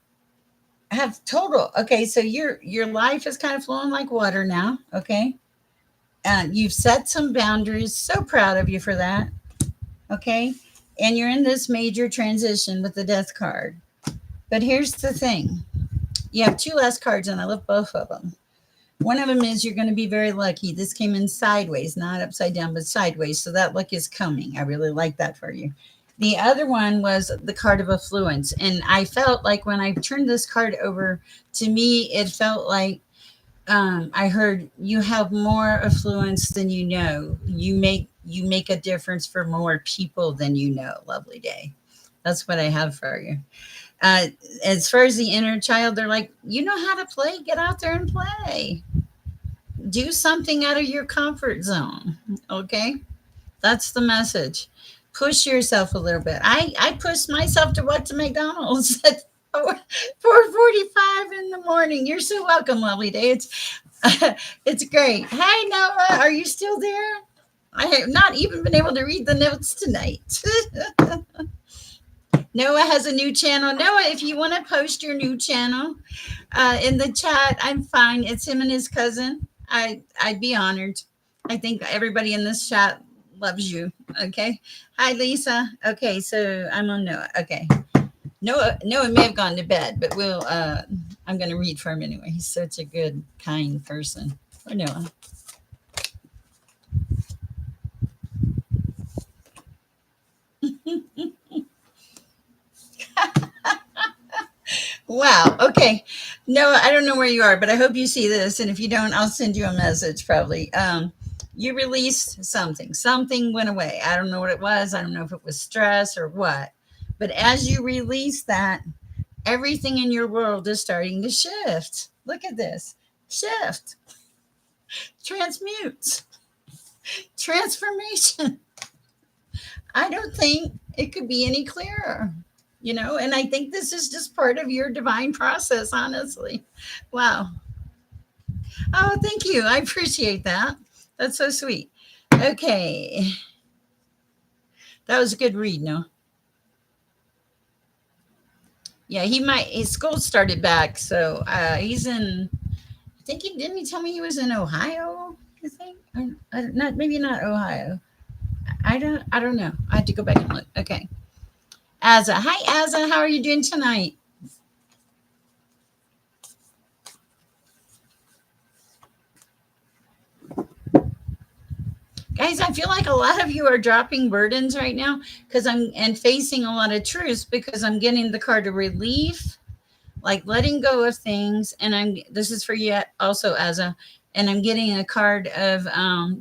have total, okay, so your life is kind of flowing like water now, okay? And you've set some boundaries. So proud of you for that, okay? And you're in this major transition with the death card. But here's the thing. You have two last cards, and I love both of them. One of them is you're going to be very lucky. This came in sideways, not upside down, but sideways. So that luck is coming. I really like that for you. The other one was the card of affluence. And I felt like when I turned this card over, to me, it felt like I heard you have more affluence than you know. You make a difference for more people than you know. Lovely day. That's what I have for you. Uh, as far as the inner child, they're like, you know how to play. Get out there and play. Do something out of your comfort zone. Okay, that's the message. Push yourself a little bit. I pushed myself to what to McDonald's at 4:45 in the morning. You're so welcome, lovely day. It's great. Hi Noah, are you still there? I have not even been able to read the notes tonight. Noah has a new channel. Noah, if you want to post your new channel in the chat, I'm fine. It's him and his cousin. I'd be honored. I think everybody in this chat loves you. Okay. Hi, Lisa. Okay, so I'm on Noah. Okay. Noah may have gone to bed, but I'm gonna read for him anyway. He's such a good, kind person. Or Noah. Wow. Okay. Noah, I don't know where you are, but I hope you see this. And if you don't, I'll send you a message probably. You released something. Something went away. I don't know what it was. I don't know if it was stress or what. But as you release that, everything in your world is starting to shift. Look at this. Shift. Transmutes. Transformation. I don't think it could be any clearer. And I think this is just part of your divine process, honestly. Wow. Oh, thank you. I appreciate that. That's so sweet. Okay. That was a good read, no? Yeah, his school started back, so he's in. I think he tell me he was in Ohio. I think not maybe not Ohio. I don't know. I have to go back and look. Okay, Azza. Hi, Azza. How are you doing tonight, guys? I feel like a lot of you are dropping burdens right now because I'm and facing a lot of truths because I'm getting the card of relief, like letting go of things, and this is for you also, Azza, and I'm getting a card of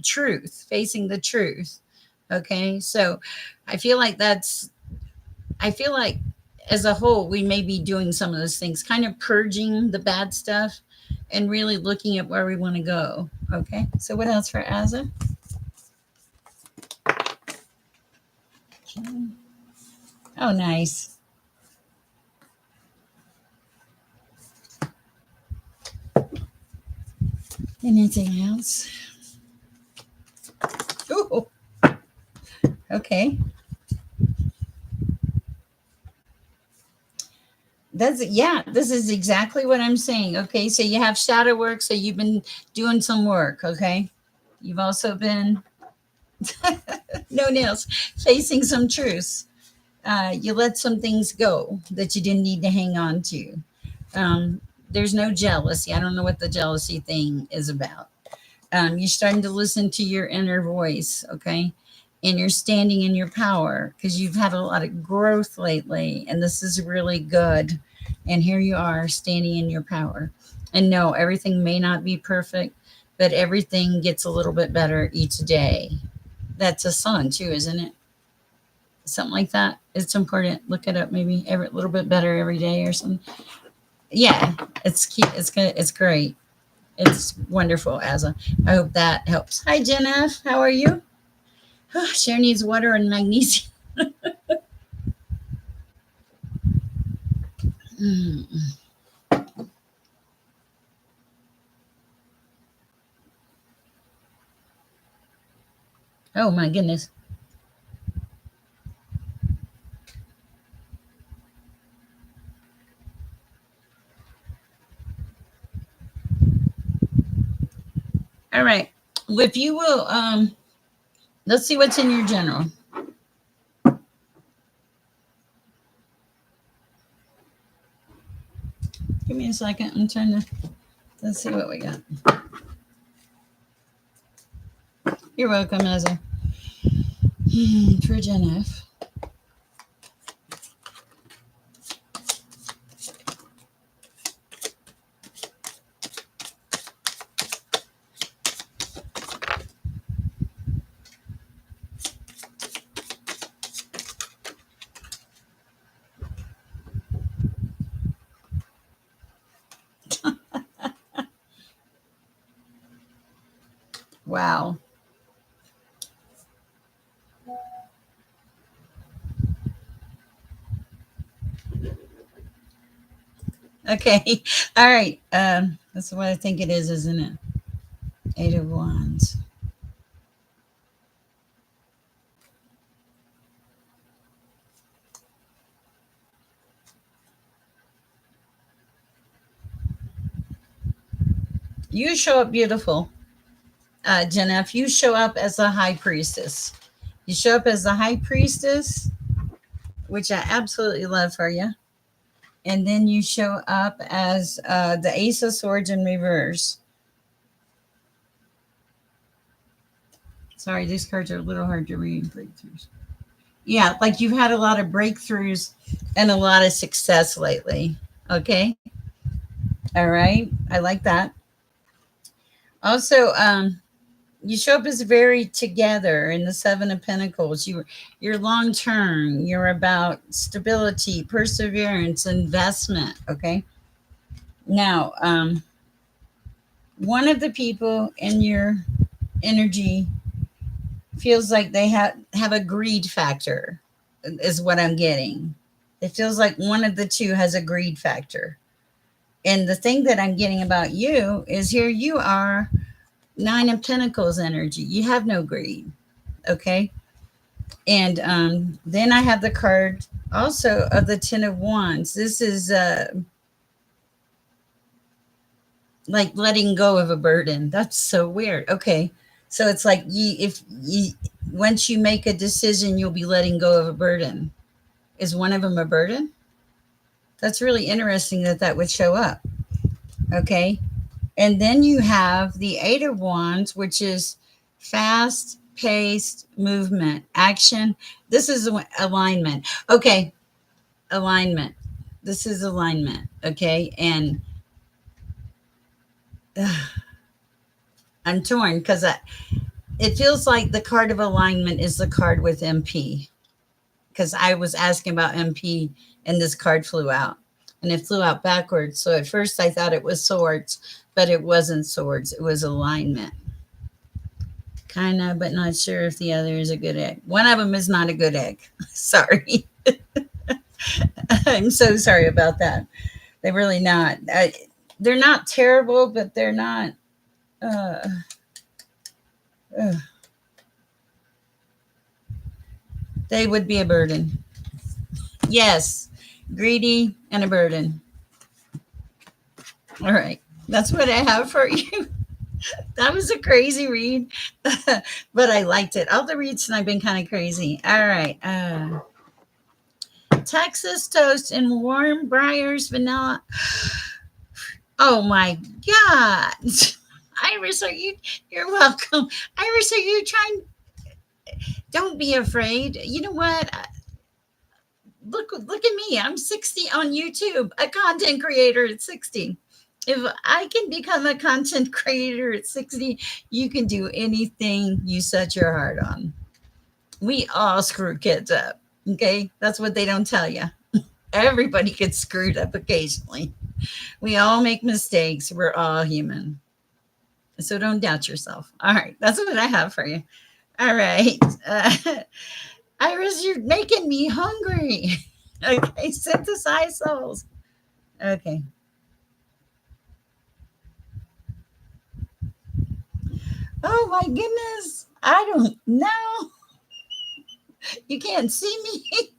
truth, facing the truth. Okay, so I feel like that's I feel like as a whole, we may be doing some of those things, kind of purging the bad stuff and really looking at where we want to go. Okay. So, what else for Azza? Okay. Oh, nice. Anything else? Oh, okay. Yeah, this is exactly what I'm saying. Okay. So, you have shadow work. So, you've been doing some work. Okay. You've also been, no nails, facing some truths. You let some things go that you didn't need to hang on to. There's no jealousy. I don't know what the jealousy thing is about. You're starting to listen to your inner voice, okay? And you're standing in your power because you've had a lot of growth lately, and this is really good. And here you are standing in your power. And no, everything may not be perfect, but everything gets a little bit better each day. That's a song too, isn't it? Something like that. It's important. Look it up. Maybe every little bit better every day or something. Yeah, it's cute. It's good. It's great. It's wonderful, Asa. I hope that helps. Hi, Jenna. How are you? Cher needs water and magnesium. Mm. Oh my goodness. All right. If you will, let's see what's in your general. Give me a second. I'm trying to. Let's see what we got. You're welcome, Asa. For Jen F. Wow. Okay. All right. That's what I think it is, isn't it? Eight of Wands. You show up beautiful, Jenna. If you show up as a high priestess, you show up as the high priestess, which I absolutely love for you. And then you show up as the Ace of Swords in reverse. Sorry, these cards are a little hard to read. Breakthroughs. Yeah, like you've had a lot of breakthroughs and a lot of success lately. Okay. All right. I like that. Also, you show up as very together in the Seven of Pentacles. You're long term. You're about stability, perseverance, investment. Okay. Now, one of the people in your energy feels like they have a greed factor, is what I'm getting. It feels like one of the two has a greed factor. And the thing that I'm getting about you is here you are, Nine of Pentacles energy. You have no greed. Okay. And then I have the card also of the Ten of Wands. This is like letting go of a burden. That's so weird. Okay. So it's like if you, once you make a decision, you'll be letting go of a burden. Is one of them a burden? That's really interesting that that would show up. Okay. And then you have the Eight of Wands, which is fast paced movement, action. This is alignment. Okay. Alignment. This is alignment. Okay. And I'm torn because it feels like the card of alignment is the card with MP, because I was asking about MP and this card flew out and it flew out backwards. So at first I thought it was swords, but it wasn't swords. It was alignment. Kind of, but not sure if the other is a good egg. One of them is not a good egg. Sorry. I'm so sorry about that. They're really not. They're not terrible, but they're not. Uh, uh, they would be a burden. Yes, greedy and a burden. All right. That's what I have for you. That was a crazy read, but I liked it. All the reads tonight have been kind of crazy. All right. Texas toast and warm Briars vanilla. Oh my God. Iris, are you? You're welcome. Iris, are you trying? Don't be afraid. You know what? Look at me. I'm 60 on YouTube, a content creator at 60. If I can become a content creator at 60, you can do anything you set your heart on. We all screw kids up. Okay. That's what they don't tell you. Everybody gets screwed up occasionally. We all make mistakes. We're all human. So don't doubt yourself. All right. That's what I have for you. All right. Iris, you're making me hungry. Okay. Synthesize souls. Okay. Oh my goodness. I don't know. You can't see me.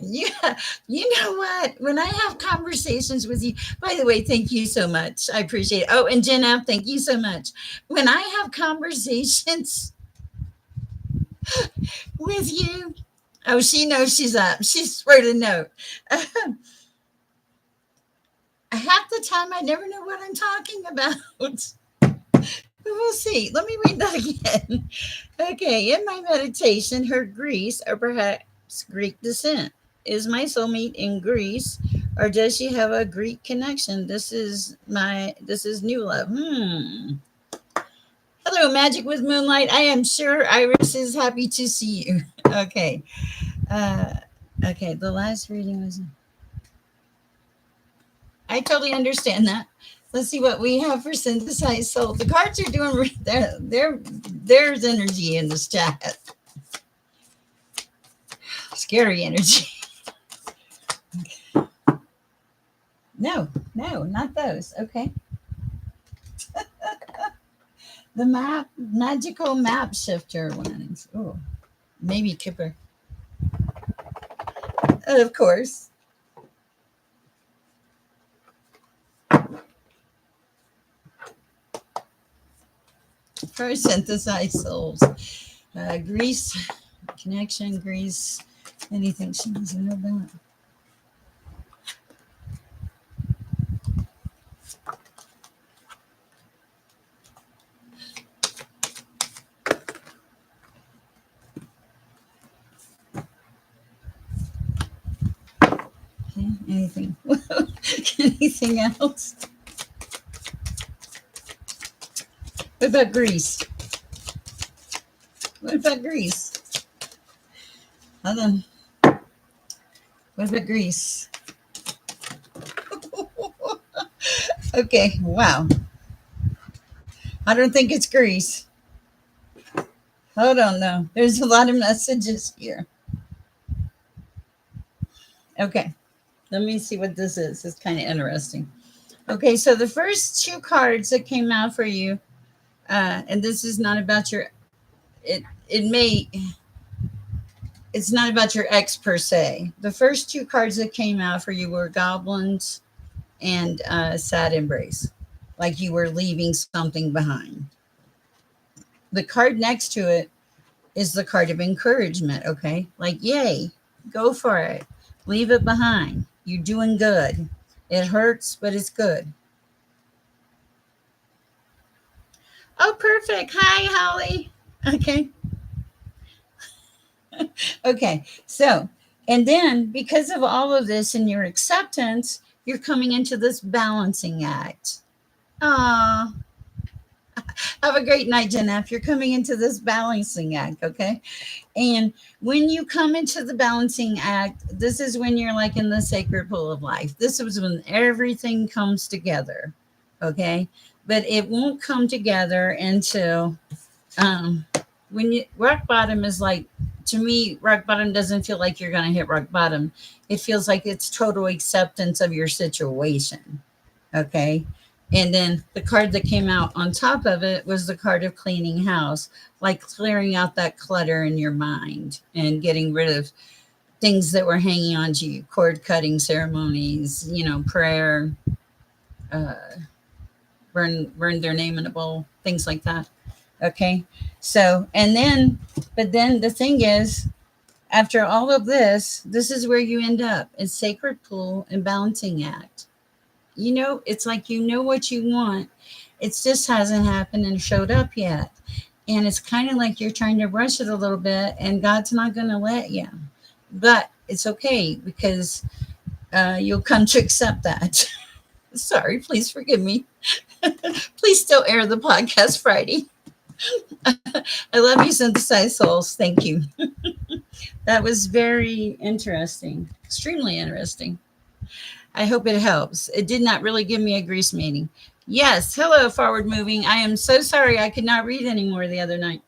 Yeah, you know what? When I have conversations with you, by the way, thank you so much. I appreciate it. Oh, and Jenna, thank you so much. When I have conversations with you, oh, she knows she's up. She's wrote a note. Half the time, I never know what I'm talking about. But we'll see. Let me read that again. Okay, in my meditation, heard Greece or perhaps Greek descent. Is my soulmate in Greece, or does she have a Greek connection? This is new love. Hello, Magic with Moonlight. I am sure Iris is happy to see you. Okay. Uh, okay, the last reading was. I totally understand that. Let's see what we have for synthesized soul. The cards are doing there's energy in this chat. Scary energy. No, not those. Okay. The magical map shifter ones. Oh, maybe Kipper. Of course. For synthesized souls. Greece, connection, Greece, anything she doesn't know about. Okay, anything. Anything else? What about Greece? What about Greece? Hold on. What about Greece? Okay, wow. I don't think it's Greece. Hold on, though. There's a lot of messages here. Okay, let me see what this is. It's kind of interesting. Okay, so the first two cards that came out for you, and this is not about your it. It may it's not about your ex per se. The first two cards that came out for you were goblins and sad embrace, like you were leaving something behind. The card next to it is the card of encouragement. Okay, like yay, go for it, leave it behind. You're doing good. It hurts, but it's good. Oh, perfect. Hi, Holly. Okay. Okay. So, and then because of all of this and your acceptance, you're coming into this balancing act. Ah, have a great night, Jeff. You're coming into this balancing act. Okay. And when you come into the balancing act, this is when you're like in the sacred pool of life. This is when everything comes together. Okay. But it won't come together until um, when you rock bottom is like, to me, rock bottom doesn't feel like you're going to hit rock bottom. It feels like it's total acceptance of your situation. Okay. And then the card that came out on top of it was the card of cleaning house, like clearing out that clutter in your mind and getting rid of things that were hanging on to you, cord cutting ceremonies, prayer, uh, burn their name in a bowl, things like that. Okay. So, and then, but then the thing is, after all of this is where you end up. It's sacred pool and balancing act. It's like what you want. It just hasn't happened and showed up yet. And it's kind of like you're trying to rush it a little bit, and God's not going to let you. But it's okay because you'll come to accept that. Sorry, please forgive me. Please still air the podcast Friday. I love you, synthesized souls. Thank you. That was very interesting, extremely interesting. I hope it helps. It did not really give me a grease meeting. Yes, hello, forward moving. I am so sorry I could not read anymore the other night.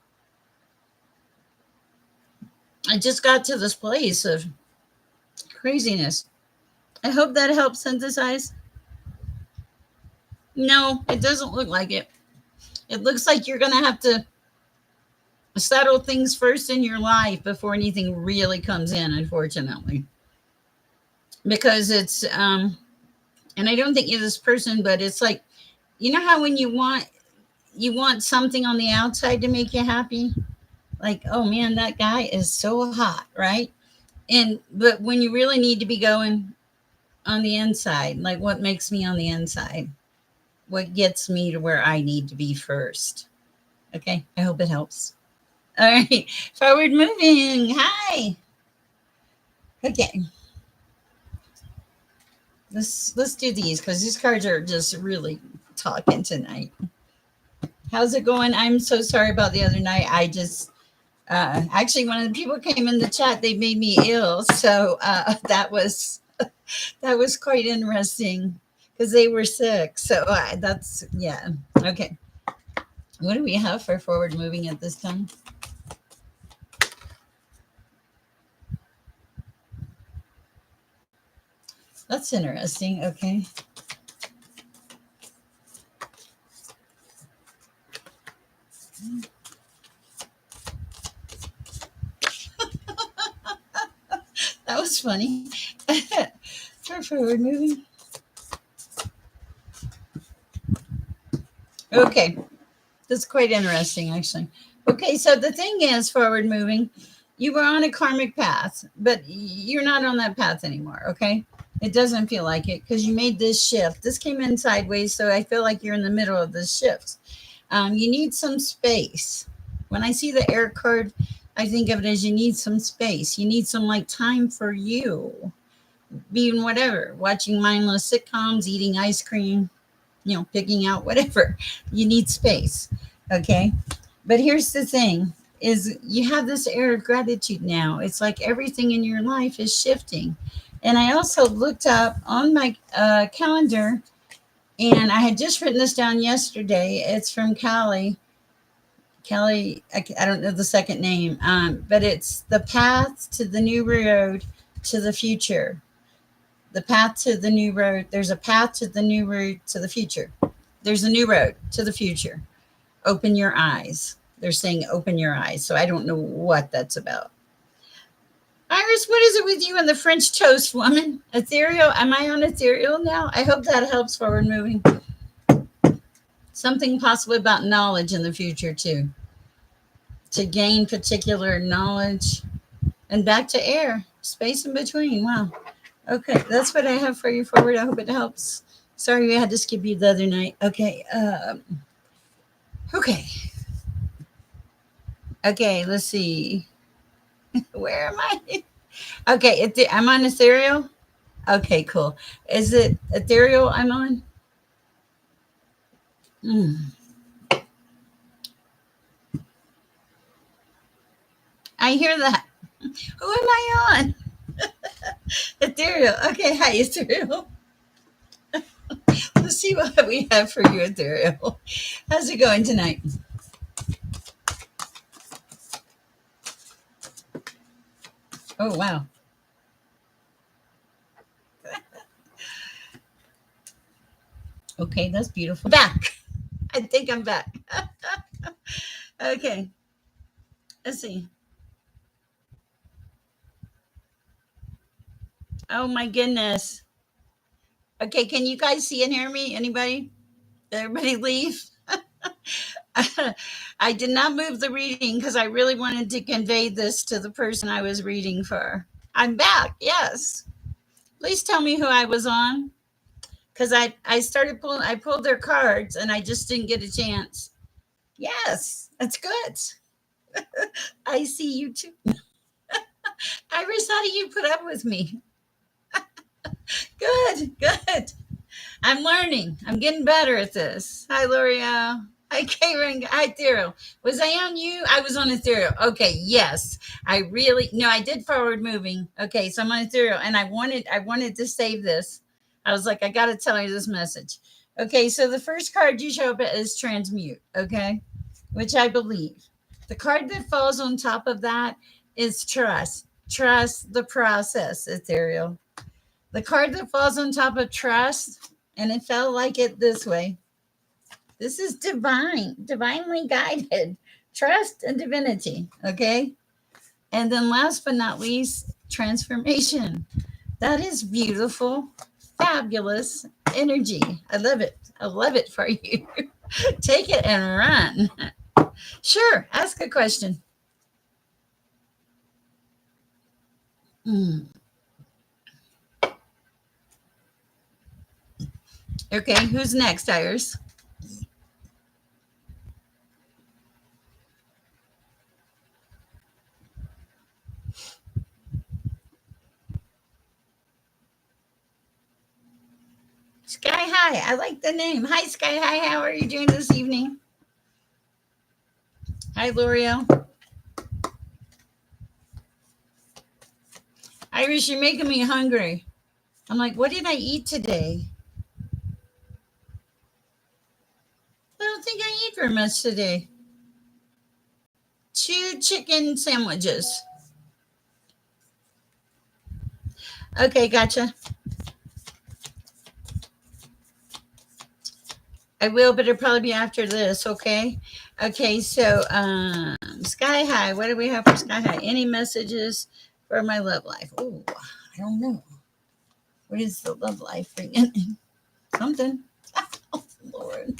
I just got to this place of craziness. I hope that helps synthesize. No, it doesn't look like it. It looks like you're going to have to settle things first in your life before anything really comes in, unfortunately. Because and I don't think you're this person, but it's like, how when you want something on the outside to make you happy, like, oh man, that guy is so hot, right? But when you really need to be going on the inside, like what makes me on the inside, what gets me to where I need to be first. Okay, I hope it helps. All right, forward moving. Hi. Okay, let's do these because these cards are just really talking tonight. How's it going? I'm so sorry about the other night. I just actually, when the people came in the chat, they made me ill. So that was quite interesting because they were sick. So that's, yeah. Okay. What do we have for forward moving at this time? That's interesting. Okay. That was funny. For forward moving. Okay. That's quite interesting, actually. Okay, so the thing is, forward moving, you were on a karmic path, but you're not on that path anymore. Okay, it doesn't feel like it because you made this shift. This came in sideways, so I feel like you're in the middle of this shift. You need some space. When I see the air card, I think of it as you need some space. You need some like time for you, being whatever, watching mindless sitcoms, eating ice cream, picking out whatever. You need space. Okay. But here's the thing is you have this air of gratitude now. It's like everything in your life is shifting. And I also looked up on my calendar, and I had just written this down yesterday. It's from Callie. Callie, I don't know the second name, but it's the path to the new road to the future. The path to the new road. There's a path to the new road to the future. There's a new road to the future. Open your eyes. They're saying open your eyes. So I don't know what that's about. Iris, what is it with you and the French toast woman? Ethereal? Am I on ethereal now? I hope that helps forward moving. Something possibly about knowledge in the future, too. To gain particular knowledge. And back to air. Space in between. Wow. Okay, that's what I have for you forward. I hope it helps. Sorry we had to skip you the other night. Okay. Okay. Okay, let's see. Where am I? Okay, I'm on ethereal. Okay, cool. Is it ethereal I'm on? Mm, I hear that. Who am I on? Ethereal. Okay, hi, Ethereal. Let's see what we have for you, Ethereal. How's it going tonight? Oh, wow. Okay, that's beautiful. Back. I think I'm back. Okay, let's see. Oh, my goodness. Okay, can you guys see and hear me? Anybody? Did everybody leave? I did not move the reading because I really wanted to convey this to the person I was reading for. I'm back. Yes. Please tell me who I was on because I started pulling, I pulled their cards and I just didn't get a chance. Yes, that's good. I see you too. Iris, how do you put up with me? Good, good. I'm learning. I'm getting better at this. Hi, L'Oreal. Hi, Karen. Hi, Ethereal. Was I on you? I was on Ethereal. Okay, yes. I really no, I did forward moving. Okay, so I'm on Ethereal, and I wanted to save this. I was like, I got to tell you this message. Okay, so the first card you show up at is transmute. Okay, which I believe. The card that falls on top of that is trust. Trust the process, Ethereal. The card that falls on top of trust, and it felt like it this way. This is divine, divinely guided. Trust and divinity. Okay. And then last but not least, transformation. That is beautiful, fabulous energy. I love it. I love it for you. Take it and run. Sure. Ask a question. Mm. Okay. Who's next, Iris? Sky High. I like the name. Hi, Sky High. How are you doing this evening? Hi, L'Oreal. Iris, you're making me hungry. I'm like, what did I eat today? I don't think I ate very much today. 2 chicken sandwiches. Okay, gotcha. I will, but it'll probably be after this, okay? Okay, so Sky High, what do we have for Sky High? Any messages for my love life? Oh, I don't know. What is the love life bringing? Something. Oh, Lord.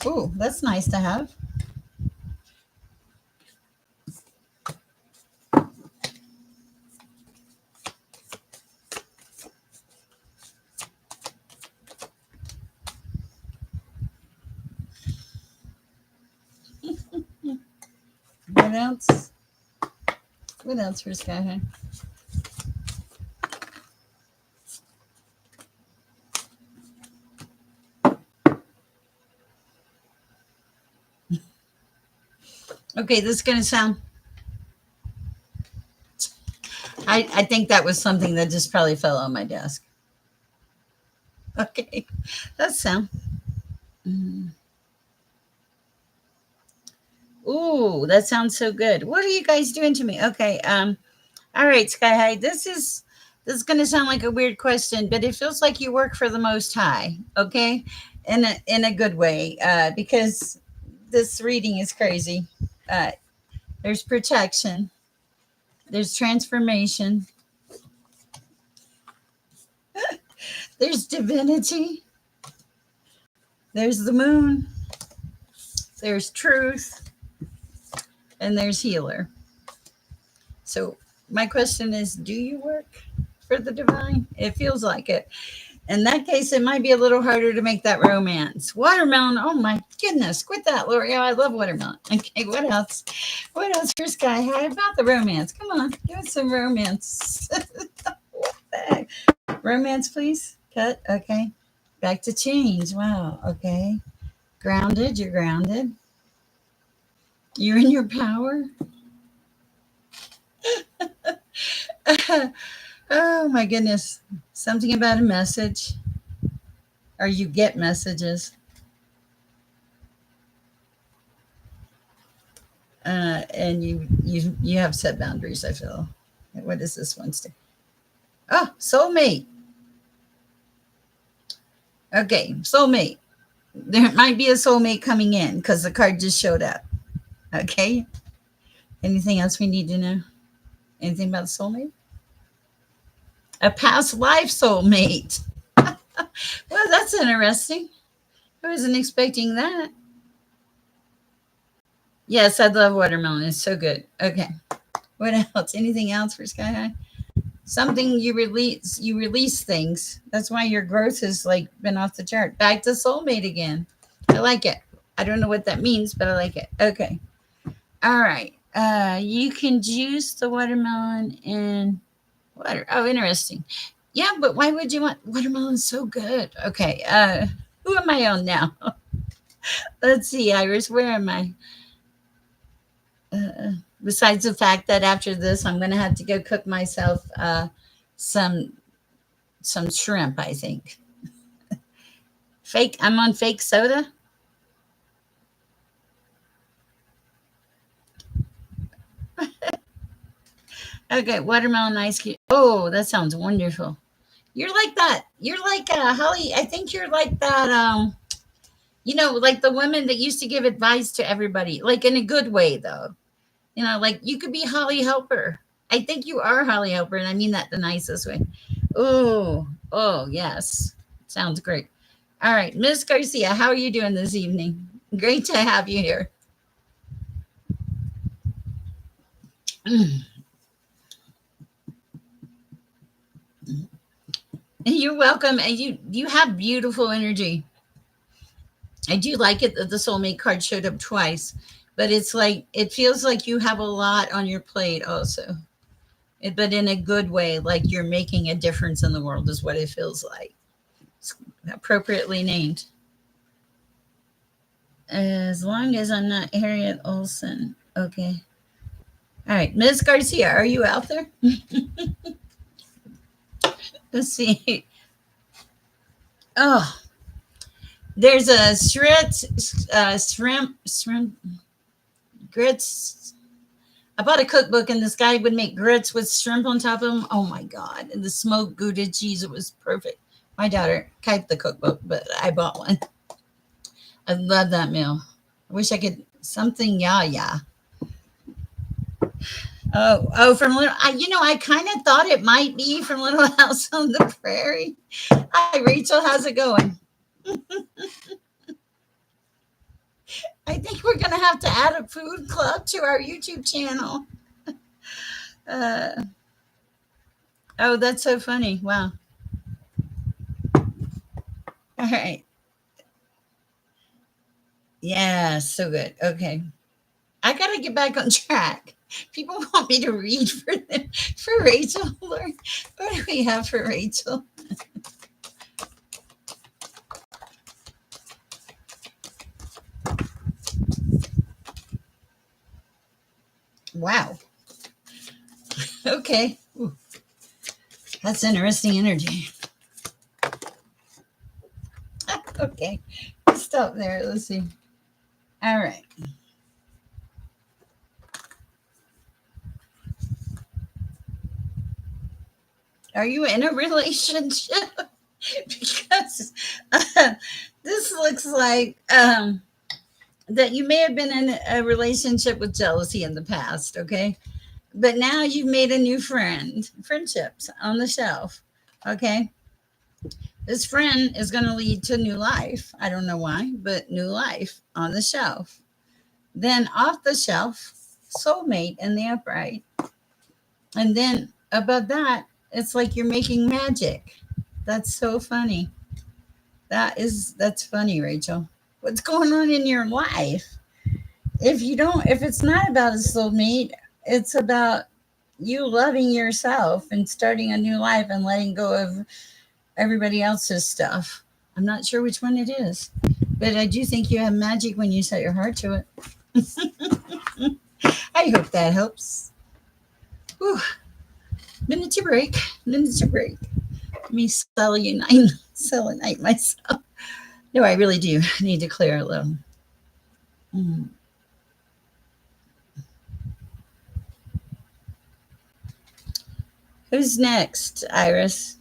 Oh, that's nice to have. What else? What else for Sky High? Okay, this is going to sound. I think that was something that just probably fell on my desk. Okay, that's sound. Mm. Ooh, that sounds so good. What are you guys doing to me? Okay. All right, Sky High. This is going to sound like a weird question, but it feels like you work for the Most High. Okay, in a good way, because this reading is crazy. Uh, there's protection. There's transformation. There's divinity. There's the moon. There's truth, and there's healer. So my question is, do you work for the divine? It feels like it. In that case, it might be a little harder to make that romance. Watermelon. Oh my goodness. Quit that, Lori. Oh, I love watermelon. Okay, what else? What else for Sky High about the romance? Come on, give us some romance. What the heck? Romance, please. Cut. Okay. Back to change. Wow. Okay. Grounded. You're grounded. You're in your power. Oh my goodness. Something about a message, or you get messages. And you have set boundaries. I feel. What is this one? Oh, soulmate. Okay, soulmate. There might be a soulmate coming in because the card just showed up. Okay. Anything else we need to know? Anything about soulmate? A past life soulmate. Well, that's interesting. I wasn't expecting that. Yes, I love watermelon. It's so good. Okay. What else? Anything else for Sky High? Something you release things. That's why your growth has like been off the chart. Back to soulmate again. I like it. I don't know what that means, but I like it. Okay. All right. You can juice the watermelon in water. Oh, interesting. Yeah, but why would you want watermelon? So good. Okay. Who am I on now? Let's see, Iris. Where am I? Uh, Besides the fact that after this, I'm gonna have to go cook myself some some shrimp. I think fake. I'm on fake soda. Okay, watermelon ice cream. Oh, that sounds wonderful. You're like that. You're like Holly. I think you're like that. Like the women that used to give advice to everybody, like in a good way, though. Like you could be Holly Helper. I think you are Holly Helper, and I mean that the nicest way. Oh, yes. Sounds great. All right, Miss Garcia, how are you doing this evening? Great to have you here. You're welcome, and you have beautiful energy. I do like it that the soulmate card showed up twice, but it's like it feels like you have a lot on your plate also. But in a good way, like you're making a difference in the world is what it feels like. It's appropriately named. As long as I'm not Harriet Olson. Okay. All right. Ms. Garcia, are you out there? Let's see. Oh, there's a shrimp grits. I bought a cookbook and this guy would make grits with shrimp on top of them. Oh my God. And the smoked Gouda cheese, it was perfect. My daughter typed the cookbook, but I bought one. I love that meal. I wish I could something. Yeah, yeah. Oh, from Little. I kind of thought it might be from Little House on the Prairie. Hi, Rachel. How's it going? I think we're gonna have to add a food club to our YouTube channel. Uh, oh, that's so funny. Wow. All right. Yeah, so good. Okay. I gotta get back on track. People want me to read for them for Rachel. Lord, what do we have for Rachel? Wow. Okay. Ooh, that's interesting energy. Okay. Stop there. Let's see. All right. Are you in a relationship? Because uh, this looks like that you may have been in a relationship with jealousy in the past, okay? But now you've made a new friendships on the shelf, okay? This friend is going to lead to new life. I don't know why, but new life on the shelf. Then off the shelf, soulmate in the upright. And then above that, it's like you're making magic. That's so funny. That's funny, Rachel. What's going on in your life? If it's not about a soulmate, it's about you loving yourself and starting a new life and letting go of everybody else's stuff. I'm not sure which one it is, but I do think you have magic when you set your heart to it. I hope that helps. Whew. Minute to break. Minute to break. Me selenite myself. No, I really do need to clear a little. Mm. Who's next, Iris?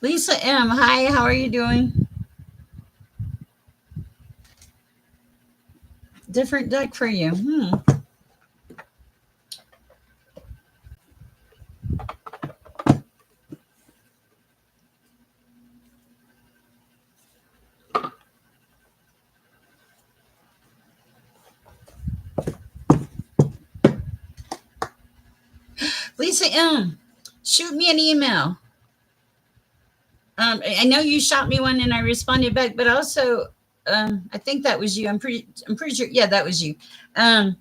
Lisa M. Hi, how are you doing? Different deck for you. Lisa M. Shoot me an email. I know you shot me one and I responded back, but also, I think that was you. I'm pretty sure. Yeah, that was you. Um,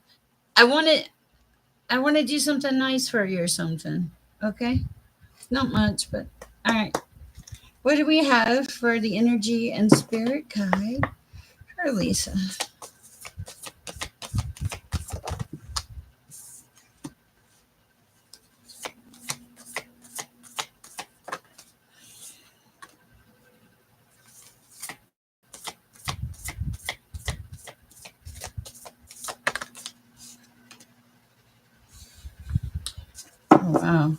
I want to, I want to do something nice for you or something. Okay, not much, but all right. What do we have for the energy and spirit guide for Lisa? Oh wow.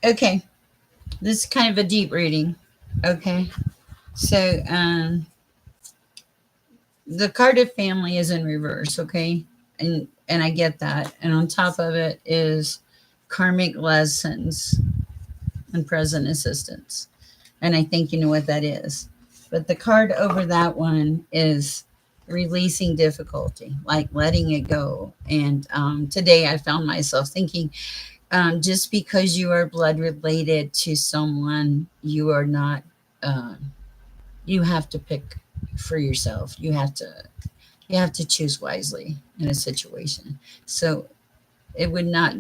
Okay, this is kind of a deep reading. Okay, so the Cardiff family is in reverse. Okay, and I get that. And on top of it is karmic lessons and present assistance. And I think you know what that is. But the card over that one is releasing difficulty, like letting it go. And today I found myself thinking, just because you are blood related to someone, you are not. You have to pick for yourself. You have to choose wisely in a situation. So it would not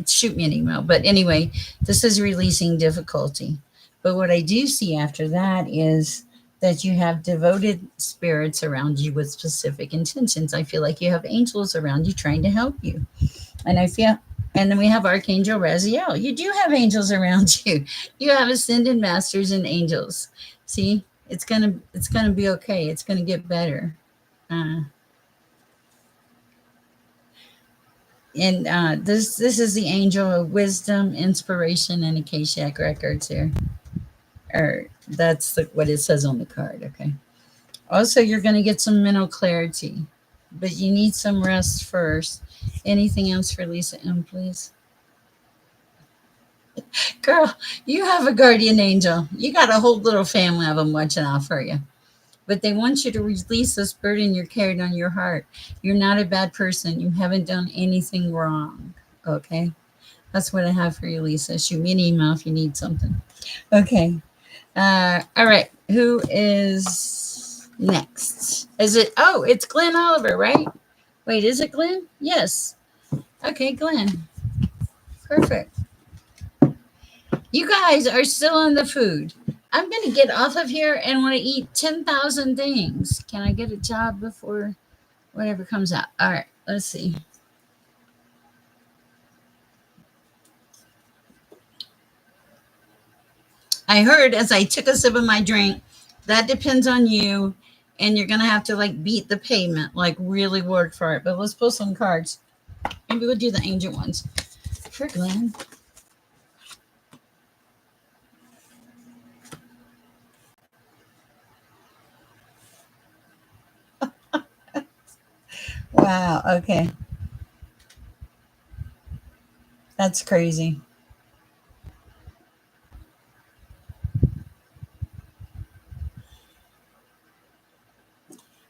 shoot me an email. But anyway, this is releasing difficulty. But what I do see after that is that you have devoted spirits around you with specific intentions. I feel like you have angels around you trying to help you. And I feel, and then we have Archangel Raziel. You do have angels around you. You have ascended masters and angels. See, it's gonna be okay. It's gonna get better. Uh, and this is the angel of wisdom, inspiration, and Akashic records here. Or what it says on the card. Okay. Also, you're going to get some mental clarity, but you need some rest first. Anything else for Lisa M, please? Girl, you have a guardian angel. You got a whole little family of them watching out for you. But they want you to release this burden you're carrying on your heart. You're not a bad person. You haven't done anything wrong. Okay. That's what I have for you, Lisa. Shoot me an email if you need something. Okay. All right. Who is next? Is it? Oh, it's Glenn Oliver, right? Wait, is it Glenn? Yes. Okay, Glenn. Perfect. You guys are still on the food. I'm going to get off of here and want to eat 10,000 things. Can I get a job before whatever comes out? All right, let's see. I heard as I took a sip of my drink, that depends on you. And you're going to have to like beat the pavement, like really work for it. But let's pull some cards. Maybe we'll do the angel ones for Glenn. Wow. Okay. That's crazy.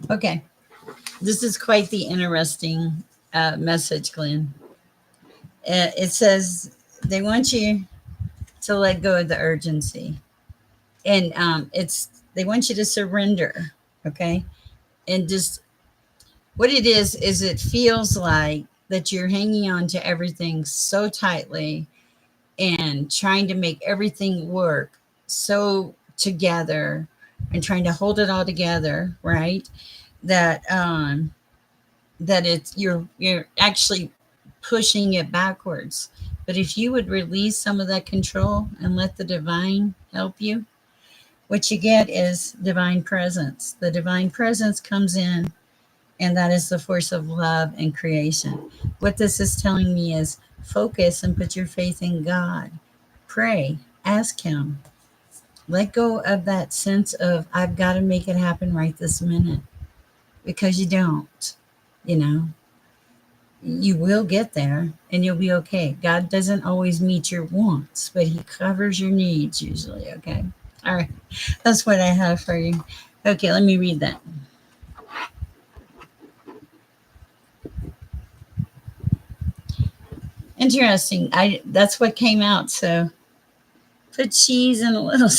Okay. This is quite the interesting message, Glenn. It says they want you to let go of the urgency, and it's they want you to surrender. Okay, and just what it is it feels like that you're hanging on to everything so tightly and trying to make everything work so together and trying to hold it all together, right? That that it's you're actually pushing it backwards. But if you would release some of that control and let the divine help you, what you get is divine presence. The divine presence comes in, and that is the force of love and creation. What this is telling me is focus and put your faith in God. Pray, ask Him. Let go of that sense of, I've got to make it happen right this minute, because you don't, you know. You will get there and you'll be okay. God doesn't always meet your wants, but He covers your needs usually. Okay. All right. That's what I have for you. Okay. Let me read that. Interesting. That's what came out. So put cheese in a little.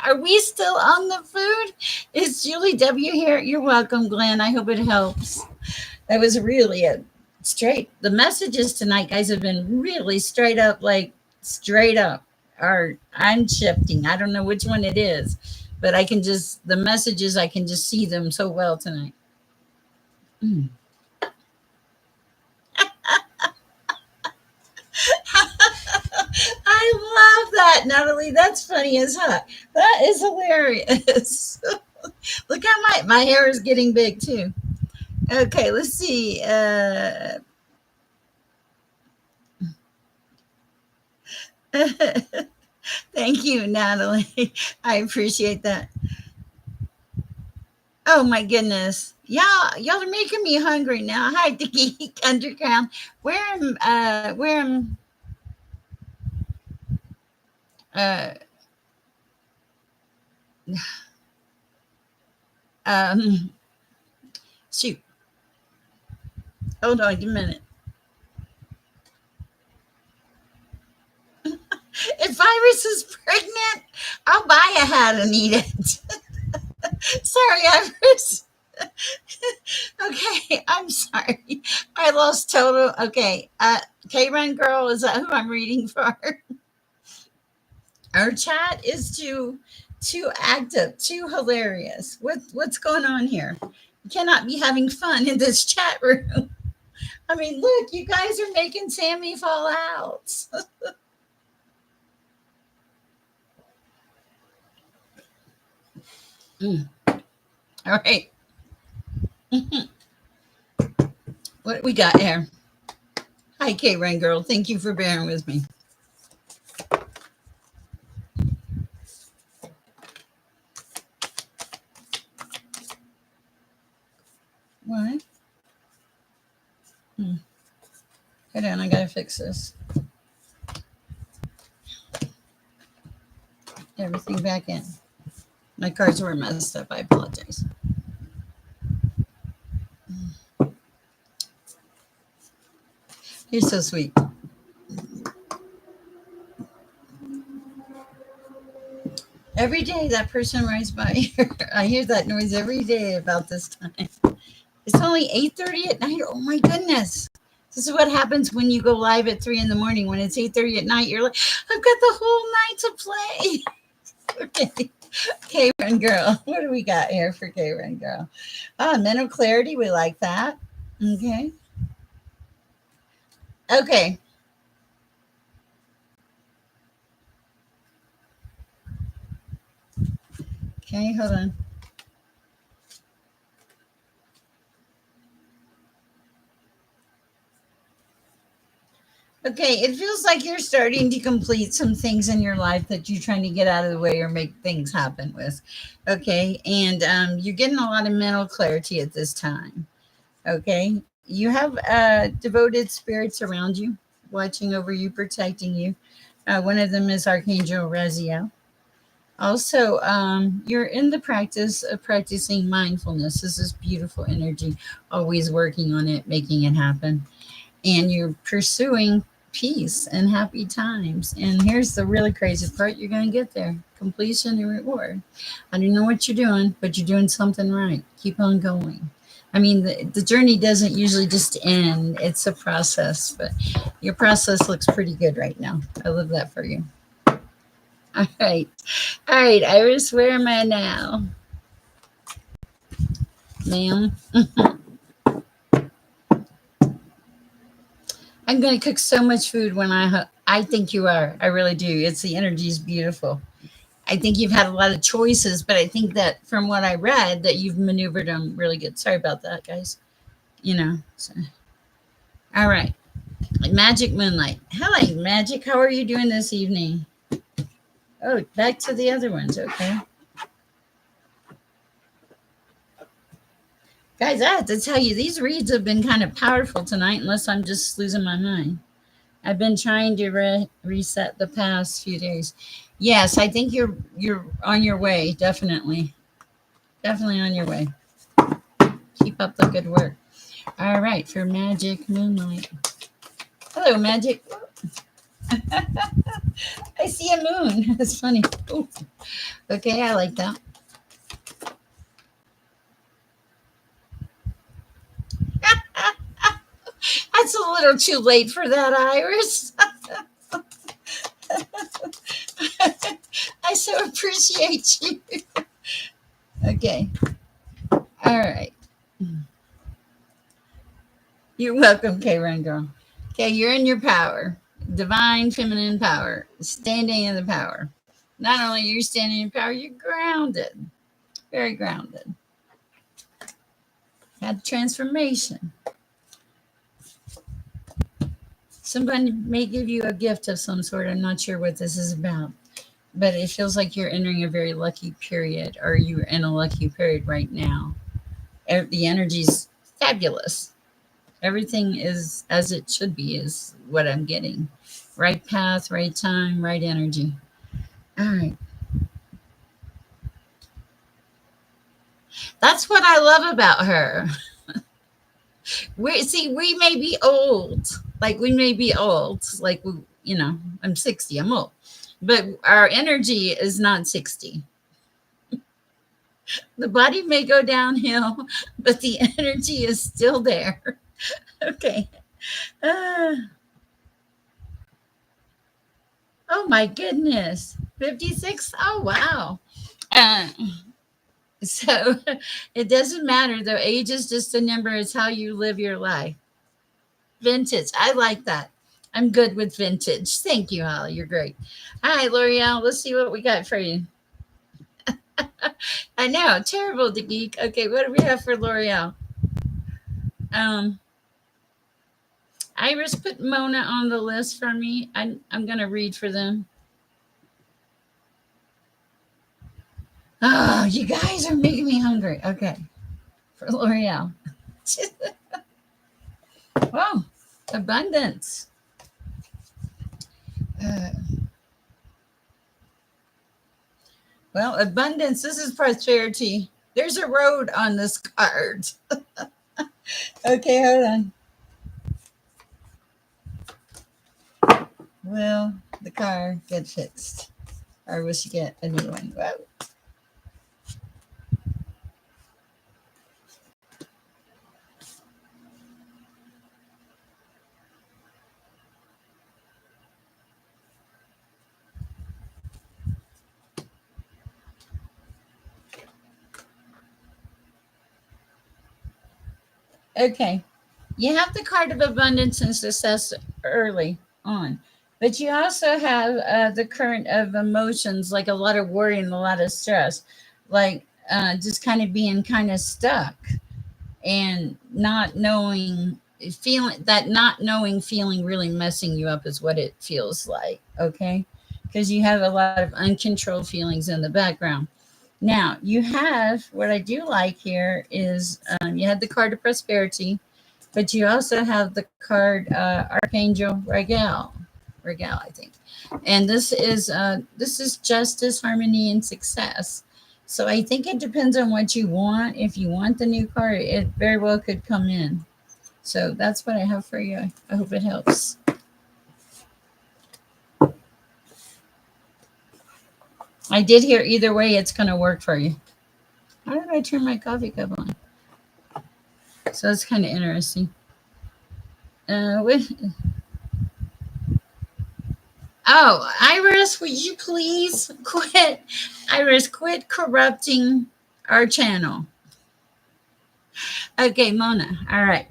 Are we still on the food? Is Julie W here? You're welcome, Glenn. I hope it helps. That was really a straight. The messages tonight, guys, have been really straight up, like straight up. Or I'm shifting. I don't know which one it is, but I can just the messages. I can just see them so well tonight. Mm. I love that, Natalie. That's funny as heck. That is hilarious. Look how my hair is getting big too. Okay, let's see. Thank you, Natalie. I appreciate that. Oh my goodness. Y'all are making me hungry now. Hi, the geek underground. Where am uh um shoot. Hold on a minute. If Iris is pregnant, I'll buy a hat and eat it. Sorry, Iris. Okay, I'm sorry. I lost total. Okay, K-Run Girl, is that who I'm reading for? Our chat is too active, too hilarious. What's going on here? You cannot be having fun in this chat room. I mean, look, you guys are making Sammy fall out. Mm, all right. What we got here? Hi, K-Run Girl. Thank you for bearing with me. What? Hmm. Hold on, I gotta fix this. Everything back in. My cards were messed up. I apologize. You're so sweet. Every day that person rides by here, I hear that noise every day about this time. It's only 8:30 at night. Oh my goodness. This is what happens when you go live at 3 in the morning. When it's 8:30 at night, you're like, I've got the whole night to play. Okay. K-Run Girl. What do we got here for K-Run Girl? Ah, mental clarity. We like that. Okay. Okay. Okay, hold on. Okay, it feels like you're starting to complete some things in your life that you're trying to get out of the way or make things happen with. Okay, and you're getting a lot of mental clarity at this time. Okay, you have devoted spirits around you, watching over you, protecting you. One of them is Archangel Raziel. Also, you're in the practice of practicing mindfulness. This is beautiful energy, always working on it, making it happen, and you're pursuing peace and happy times. And here's the really crazy part, you're going to get there, completion and reward. I don't know what you're doing, but you're doing something right. Keep on going. I mean, the journey doesn't usually just end, it's a process, but your process looks pretty good right now. I love that for you. All right. All right, Iris, where am I now? Ma'am, I'm going to cook so much food when I think you are. I really do. It's the energy is beautiful. I think you've had a lot of choices, but I think that from what I read, that you've maneuvered them really good. Sorry about that, guys. You know. So. All right. Magic Moonlight. Hello, Magic. How are you doing this evening? Oh, back to the other ones. Okay. Guys, I have to tell you, these reads have been kind of powerful tonight, unless I'm just losing my mind. I've been trying to reset the past few days. Yes, I think you're on your way. Definitely, definitely on your way. Keep up the good work. All right, for Magic Moonlight. Hello, Magic. I see a moon. That's funny. Ooh. Okay, I like that. That's a little too late for that, Iris. I so appreciate you. Okay. All right. You're welcome, K Run Girl. Okay, you're in your power. Divine feminine power. Standing in the power. Not only are you standing in power, you're grounded. Very grounded. Had transformation. Somebody may give you a gift of some sort. I'm not sure what this is about, but it feels like you're entering a very lucky period, or you're in a lucky period right now. The energy's fabulous. Everything is as it should be, is what I'm getting. Right path, right time, right energy. All right. That's what I love about her. We may be old. Like we may be old. Like I'm 60, I'm old. But our energy is not 60. The body may go downhill, but the energy is still there. Okay. Uh, oh my goodness. 56? Oh wow. Uh, so it doesn't matter though. Age is just a number, it's how you live your life. Vintage. I like that. I'm good with vintage. Thank you, Holly. You're great. All right, L'Oreal, let's see what we got for you. I know, terrible to geek. Okay, what do we have for L'Oreal? Um, Iris, put Mona on the list for me. I'm gonna read for them. Oh, you guys are making me hungry. Okay, for L'Oreal. Wow, abundance. Uh, well, abundance. This is prosperity. There's a road on this card. Okay, hold on. Will the car get fixed? Or will she get a new one? Whoa. Okay. You have the card of abundance and success early on, but you also have the current of emotions, like a lot of worry and a lot of stress, like just kind of being kind of stuck and not knowing, feeling that not knowing feeling really messing you up is what it feels like. Okay, because you have a lot of uncontrolled feelings in the background. Now you have, what I do like here is, you had the card of prosperity, but you also have the card Archangel Regal, I think. And this is justice, harmony, and success. So I think it depends on what you want. If you want the new card, it very well could come in. So that's what I have for you. I hope it helps. I did hear either way it's going to work for you. How did I turn my coffee cup on? So it's kind of interesting. With Oh, Iris, would you please quit? Iris, quit corrupting our channel. Okay, Mona. All right.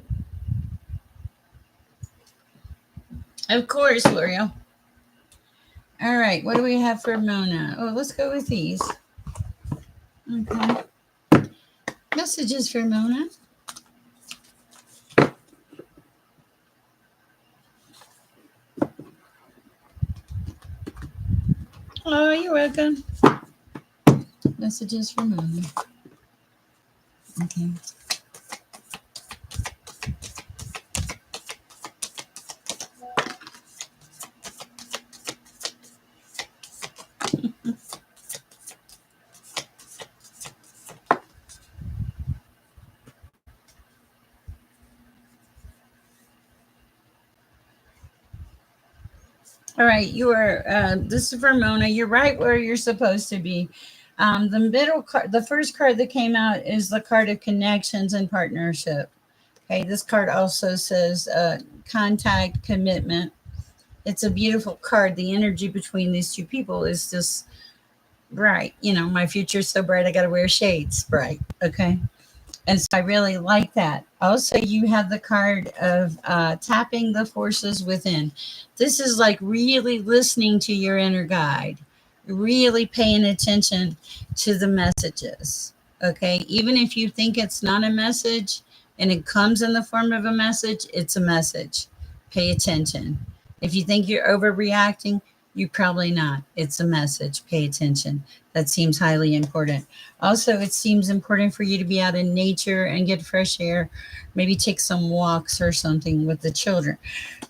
Of course, L'Oreal. All right. What do we have for Mona? Oh, let's go with these. Okay. Messages for Mona. Oh, you're welcome. Messages for Mona. Okay. All right, you are. This is for Mona. You're right where you're supposed to be. The middle card, the first card that came out is the card of connections and partnership. Okay, this card also says contact, commitment. It's a beautiful card. The energy between these two people is just bright. You know, my future's so bright, I got to wear shades bright. Okay. And so I really like that. Also, you have the card of tapping the forces within. This is like really listening to your inner guide, really paying attention to the messages. Okay. Even if you think it's not a message and it comes in the form of a message, it's a message. Pay attention. If you think you're overreacting, you're probably not. It's a message. Pay attention. That seems highly important. Also, it seems important for you to be out in nature and get fresh air, maybe take some walks or something with the children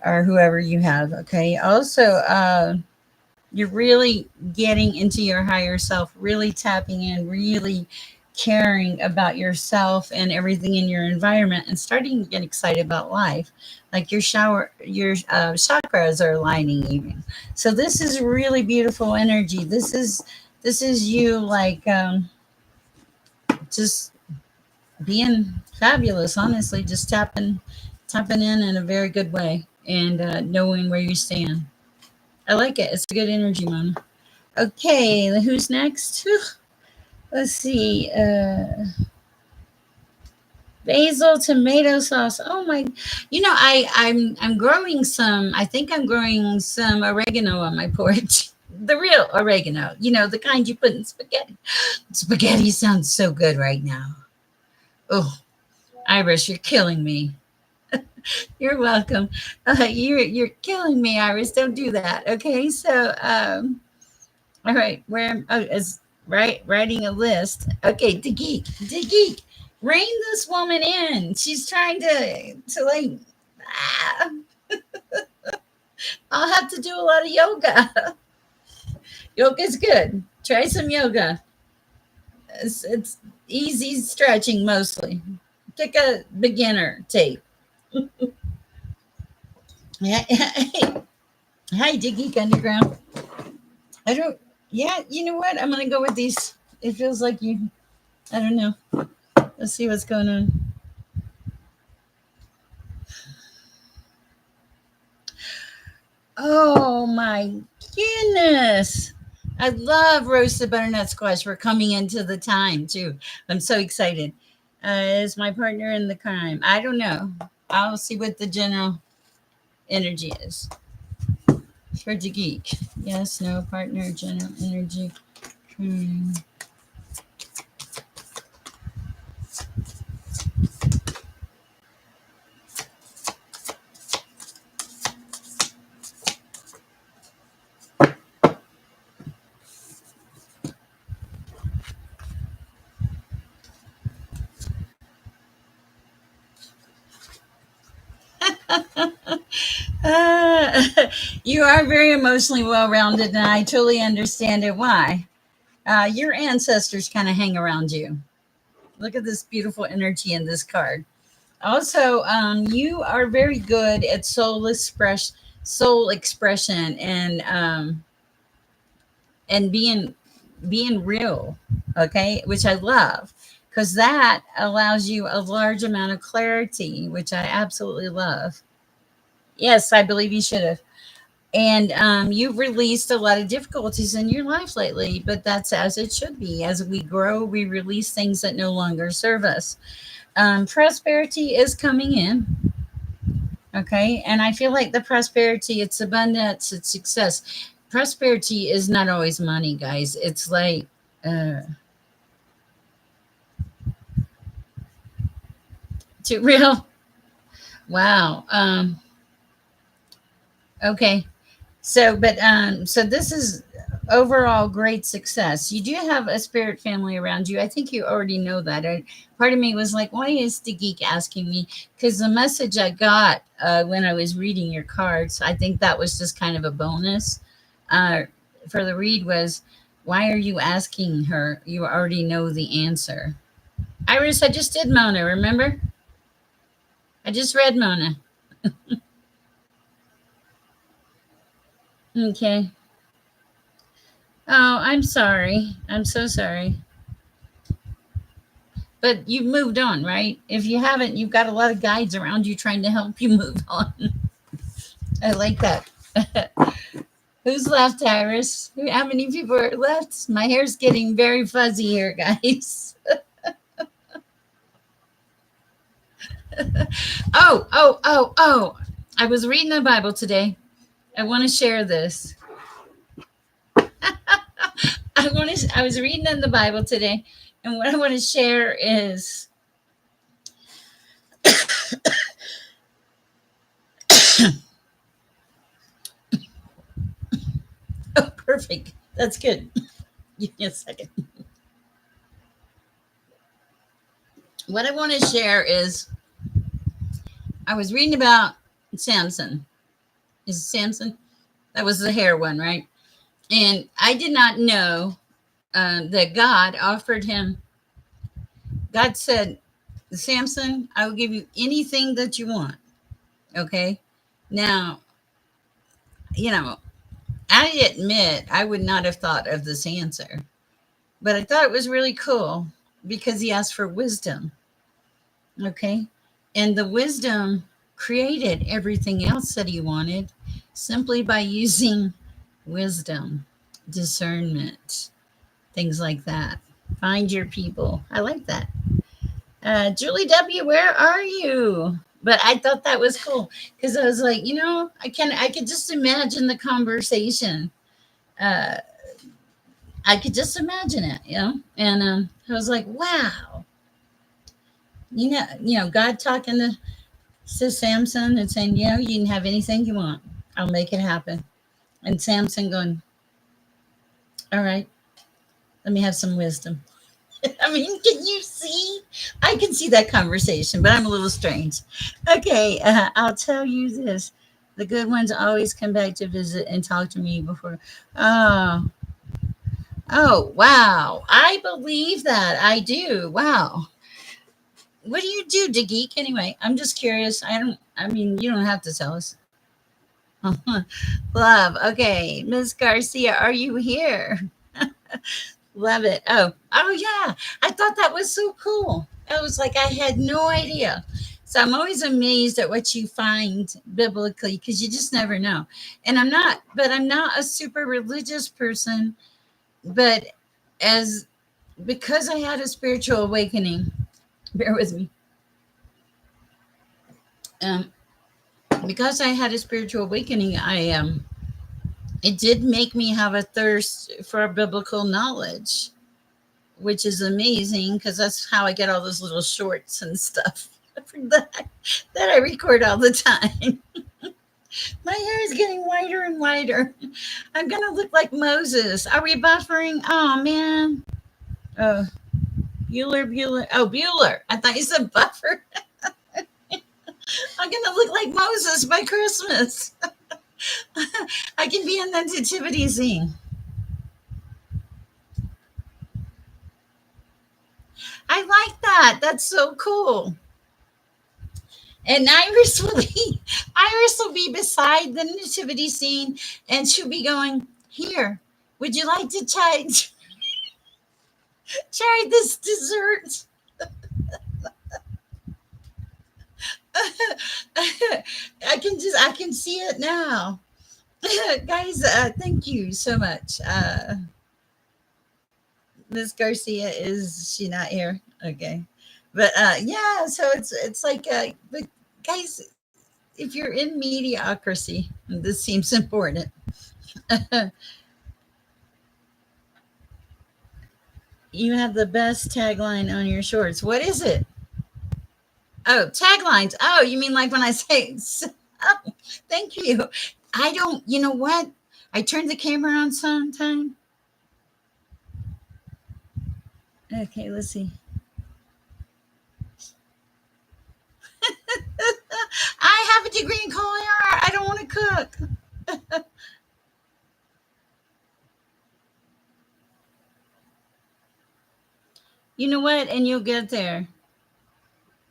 or whoever you have. Okay. Also, you're really getting into your higher self, really tapping in, really caring about yourself and everything in your environment, and starting to get excited about life. Like your chakras are aligning even. So this is really beautiful energy. This is you like just being fabulous. Honestly, just tapping in a very good way and knowing where you stand. I like it. It's a good energy, Mona. Okay, who's next? Whew. Let's see. Basil tomato sauce. Oh my! You know, I'm growing some. I think I'm growing some oregano on my porch. The real oregano. You know, the kind you put in spaghetti. Spaghetti sounds so good right now. Oh, Iris, you're killing me. You're welcome. You're killing me, Iris. Don't do that. Okay, so all right, where is right writing a list. Okay, Diggy, rein this woman in. She's trying to like. Ah, I'll have to do a lot of yoga. Yoga's good. Try some yoga. It's easy stretching mostly. Pick a beginner tape. Yeah. Hi, Diggy Underground. I don't. Yeah, you know what? I'm gonna go with these. It feels like you. I don't know. Let's see what's going on. Oh my goodness. I love roasted butternut squash. We're coming into the time too. I'm so excited. Is my partner in the crime? I don't know. I'll see what the general energy is for the geek. Yes, no, partner, general energy. Hmm. Uh, you are very emotionally well rounded, and I totally understand it. Why? Your ancestors kind of hang around you. Look at this beautiful energy in this card. Also, you are very good at soul expression, and being real. Okay, which I love because that allows you a large amount of clarity, which I absolutely love. Yes, I believe you should have. And you've released a lot of difficulties in your life lately, but that's as it should be. As we grow, we release things that no longer serve us. Prosperity is coming in. Okay. And I feel like the prosperity, it's abundance, it's success. Prosperity is not always money, guys. It's like, uh, too real. Wow. Okay. So this is overall great success. You do have a spirit family around you. I think you already know that. Part of me was like, why is the geek asking me? Because the message I got when I was reading your cards, I think that was just kind of a bonus uh, for the read was, why are you asking her? You already know the answer. Iris, I just did Mona, remember? I just read Mona. Okay. Oh, I'm sorry. I'm so sorry. But you've moved on, right? If you haven't, you've got a lot of guides around you trying to help you move on. I like that. Who's left, Iris? How many people are left? My hair's getting very fuzzy here, guys. Oh. I was reading the Bible today. I want to share this. I was reading in the Bible today, and what I want to share is oh, perfect. That's good. Give me a second. What I want to share is I was reading about Samson. Is it Samson? That was the hair one, right? And I did not know that God offered him. God said, Samson, I will give you anything that you want. Okay. Now, you know, I admit I would not have thought of this answer, but I thought it was really cool because he asked for wisdom. Okay. And the wisdom created everything else that he wanted simply by using wisdom, discernment, things like that. Find your people. I like that. Julie W., where are you? But I thought that was cool because I was like, I could just imagine the conversation. Uh, I could just imagine it. And I was like, wow, God talking to Samson and saying, you can have anything you want. I'll make it happen. And Samson going, all right, let me have some wisdom. I mean, can you see? I can see that conversation, but I'm a little strange. Okay, I'll tell you this. The good ones always come back to visit and talk to me before. Oh, oh, wow. I believe that. I do. Wow. What do you do, Geek? Anyway, I'm just curious. I mean, you don't have to tell us. Love. Okay. Miss Garcia, are you here? Love it. Oh yeah. I thought that was so cool. I was like, I had no idea. So I'm always amazed at what you find biblically because you just never know. And I'm not a super religious person, but as because I had a spiritual awakening Bear with me. Um, because I had a spiritual awakening, I it did make me have a thirst for biblical knowledge, which is amazing because that's how I get all those little shorts and stuff that I record all the time. My hair is getting whiter and whiter. I'm gonna look like Moses. Are we buffering? Oh man. Oh, Bueller. Oh, Bueller. I thought you said buffer. I'm gonna look like Moses by Christmas. I can be in the nativity scene. I like that. That's so cool. And Iris will be Iris will be beside the nativity scene, and she'll be going, "Here, would you like to try this dessert?" I can see it now. Guys, thank you so much. Miss Garcia, is she not here? Okay. But yeah, so it's like but guys, if you're in mediocrity, this seems important. You have the best tagline on your shorts. What is it? Oh, taglines. Oh, you mean like when I say, oh, thank you. I don't, you know what? I turn the camera on sometime. Okay, let's see. I have a degree in culinary art. I don't want to cook. You know what? And you'll get there.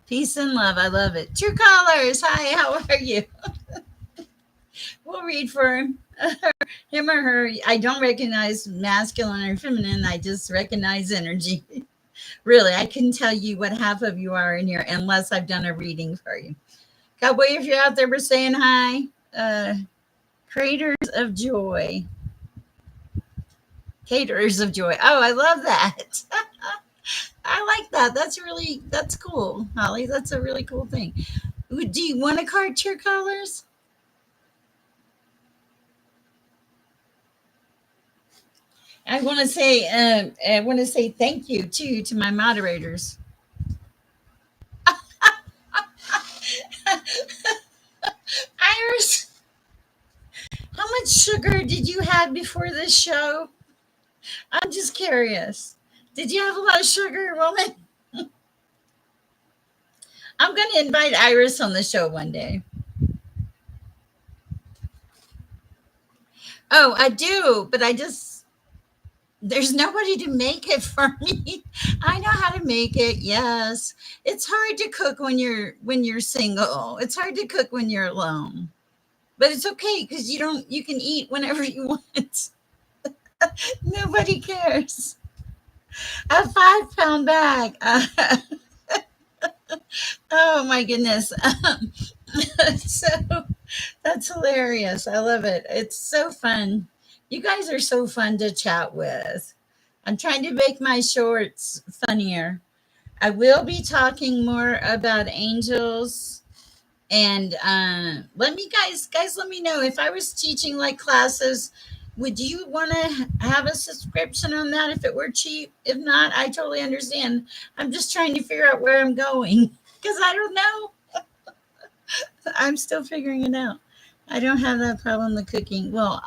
Peace and love. I love it. True colors. Hi, how are you? We'll read for him. Him or her. I don't recognize masculine or feminine. I just recognize energy. Really, I couldn't tell you what half of you are in here unless I've done a reading for you. Cowboy, if you're out there, we're saying hi. Uh, Creators of joy. Caterers of joy. Oh, I love that. I like that. That's cool, Holly. That's a really cool thing. Do you want to card your colors? I want to say thank you too to my moderators. Iris, how much sugar did you have before this show? I'm just curious. Did you have a lot of sugar, woman? I'm going to invite Iris on the show one day. Oh, I do, but there's nobody to make it for me. I know how to make it. Yes. It's hard to cook when you're single. It's hard to cook when you're alone. But it's okay cuz you can eat whenever you want. Nobody cares. A 5 pound bag. Oh my goodness. So that's hilarious. I love it. It's so fun. You guys are so fun to chat with. I'm trying to make my shorts funnier. I will be talking more about angels. And let me guys, let me know if I was teaching like classes. Would you want to have a subscription on that if it were cheap? If not, I totally understand. I'm just trying to figure out where I'm going because I don't know. I'm still figuring it out. I don't have that problem with cooking. Wow,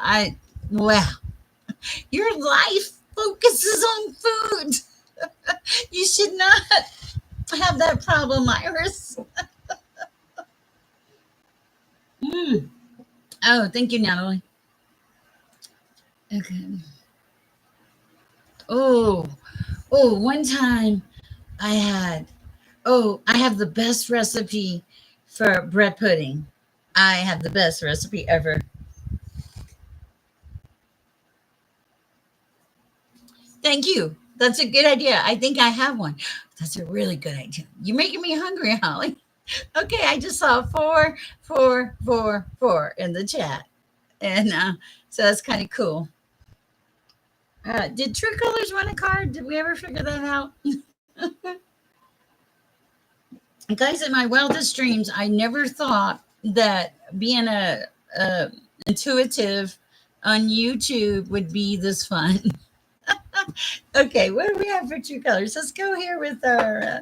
your life focuses on food. You should not have that problem, Iris. Mm. Oh, thank you, Natalie. Okay. Oh, one time I had, I have the best recipe for bread pudding. I have the best recipe ever. Thank you. That's a good idea. I think I have one. That's a really good idea. You're making me hungry, Holly. Okay, I just saw 4 4 4 4 in the chat. And so that's kind of cool. Did True Colors run a card? Did we ever figure that out? Guys, in my wildest dreams, I never thought that being a intuitive on YouTube would be this fun. Okay, what do we have for true colors? Let's go here with our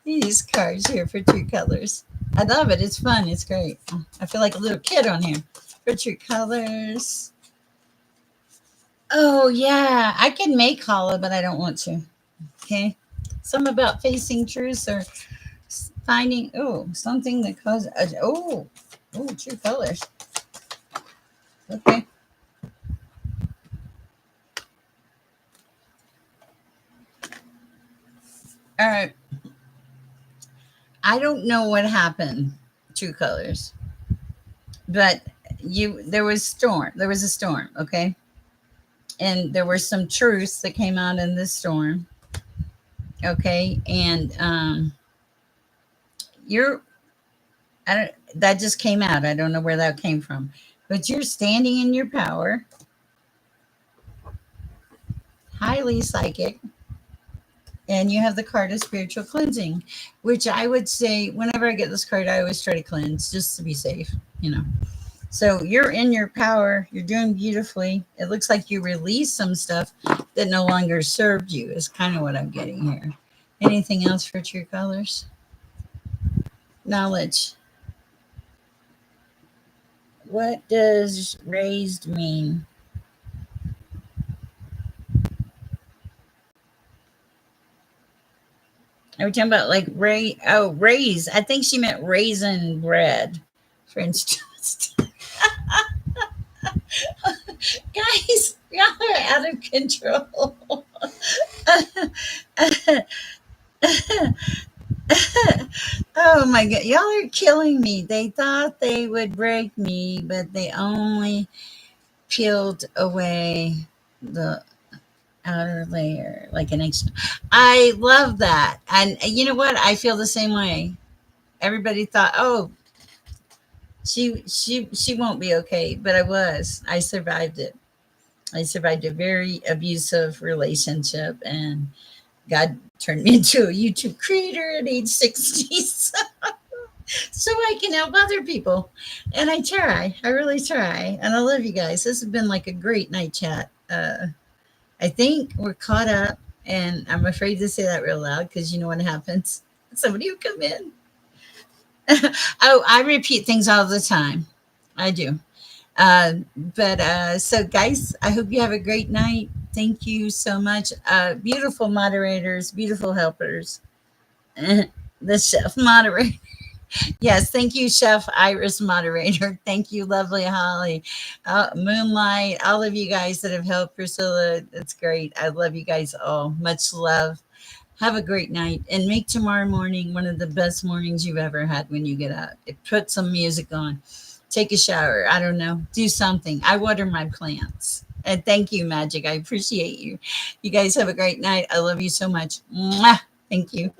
these cards here for true colors. I love it. It's fun. It's great. I feel like a little kid on here for true colors. Oh yeah, I can make hollow, but I don't want to. Okay, some about facing truth or finding something that causes true colors. Okay, all right. I don't know what happened. True colors, but you there was storm. There was a storm. Okay, and there were some truths that came out in this storm. Okay, and you're I don't that just came out. I don't know where that came from, but you're standing in your power, highly psychic, and you have the card of spiritual cleansing, which I would say whenever I get this card, I always try to cleanse just to be safe, you know. So you're in your power, you're doing beautifully. It looks like you release some stuff that no longer served you, is kind of what I'm getting here. Anything else for true colors? Knowledge. What does raised mean? Are we talking about like raise? I think she meant raisin bread, for instance. Guys, y'all are out of control. Oh my god, y'all are killing me. They thought they would break me, but they only peeled away the outer layer like an extra. I love that. And you know what? I feel the same way. Everybody thought, "Oh, she won't be okay," but I was. I survived it. I survived a very abusive relationship, and God turned me into a YouTube creator at age 60. So I can help other people. And I try. I really try. And I love you guys. This has been like a great night chat. I think we're caught up, and I'm afraid to say that real loud because you know what happens. Somebody will come in. Oh, I repeat things all the time. I do. But so, guys, I hope you have a great night. Thank you so much. Beautiful moderators, beautiful helpers. The chef moderator. Yes, thank you, Chef Iris moderator. Thank you, lovely Holly, Moonlight, all of you guys that have helped Priscilla. It's great. I love you guys all. Much love. Have a great night and make tomorrow morning one of the best mornings you've ever had when you get up. Put some music on, take a shower. I don't know, do something. I water my plants. And thank you, Magic. I appreciate you. You guys have a great night. I love you so much. Mwah. Thank you.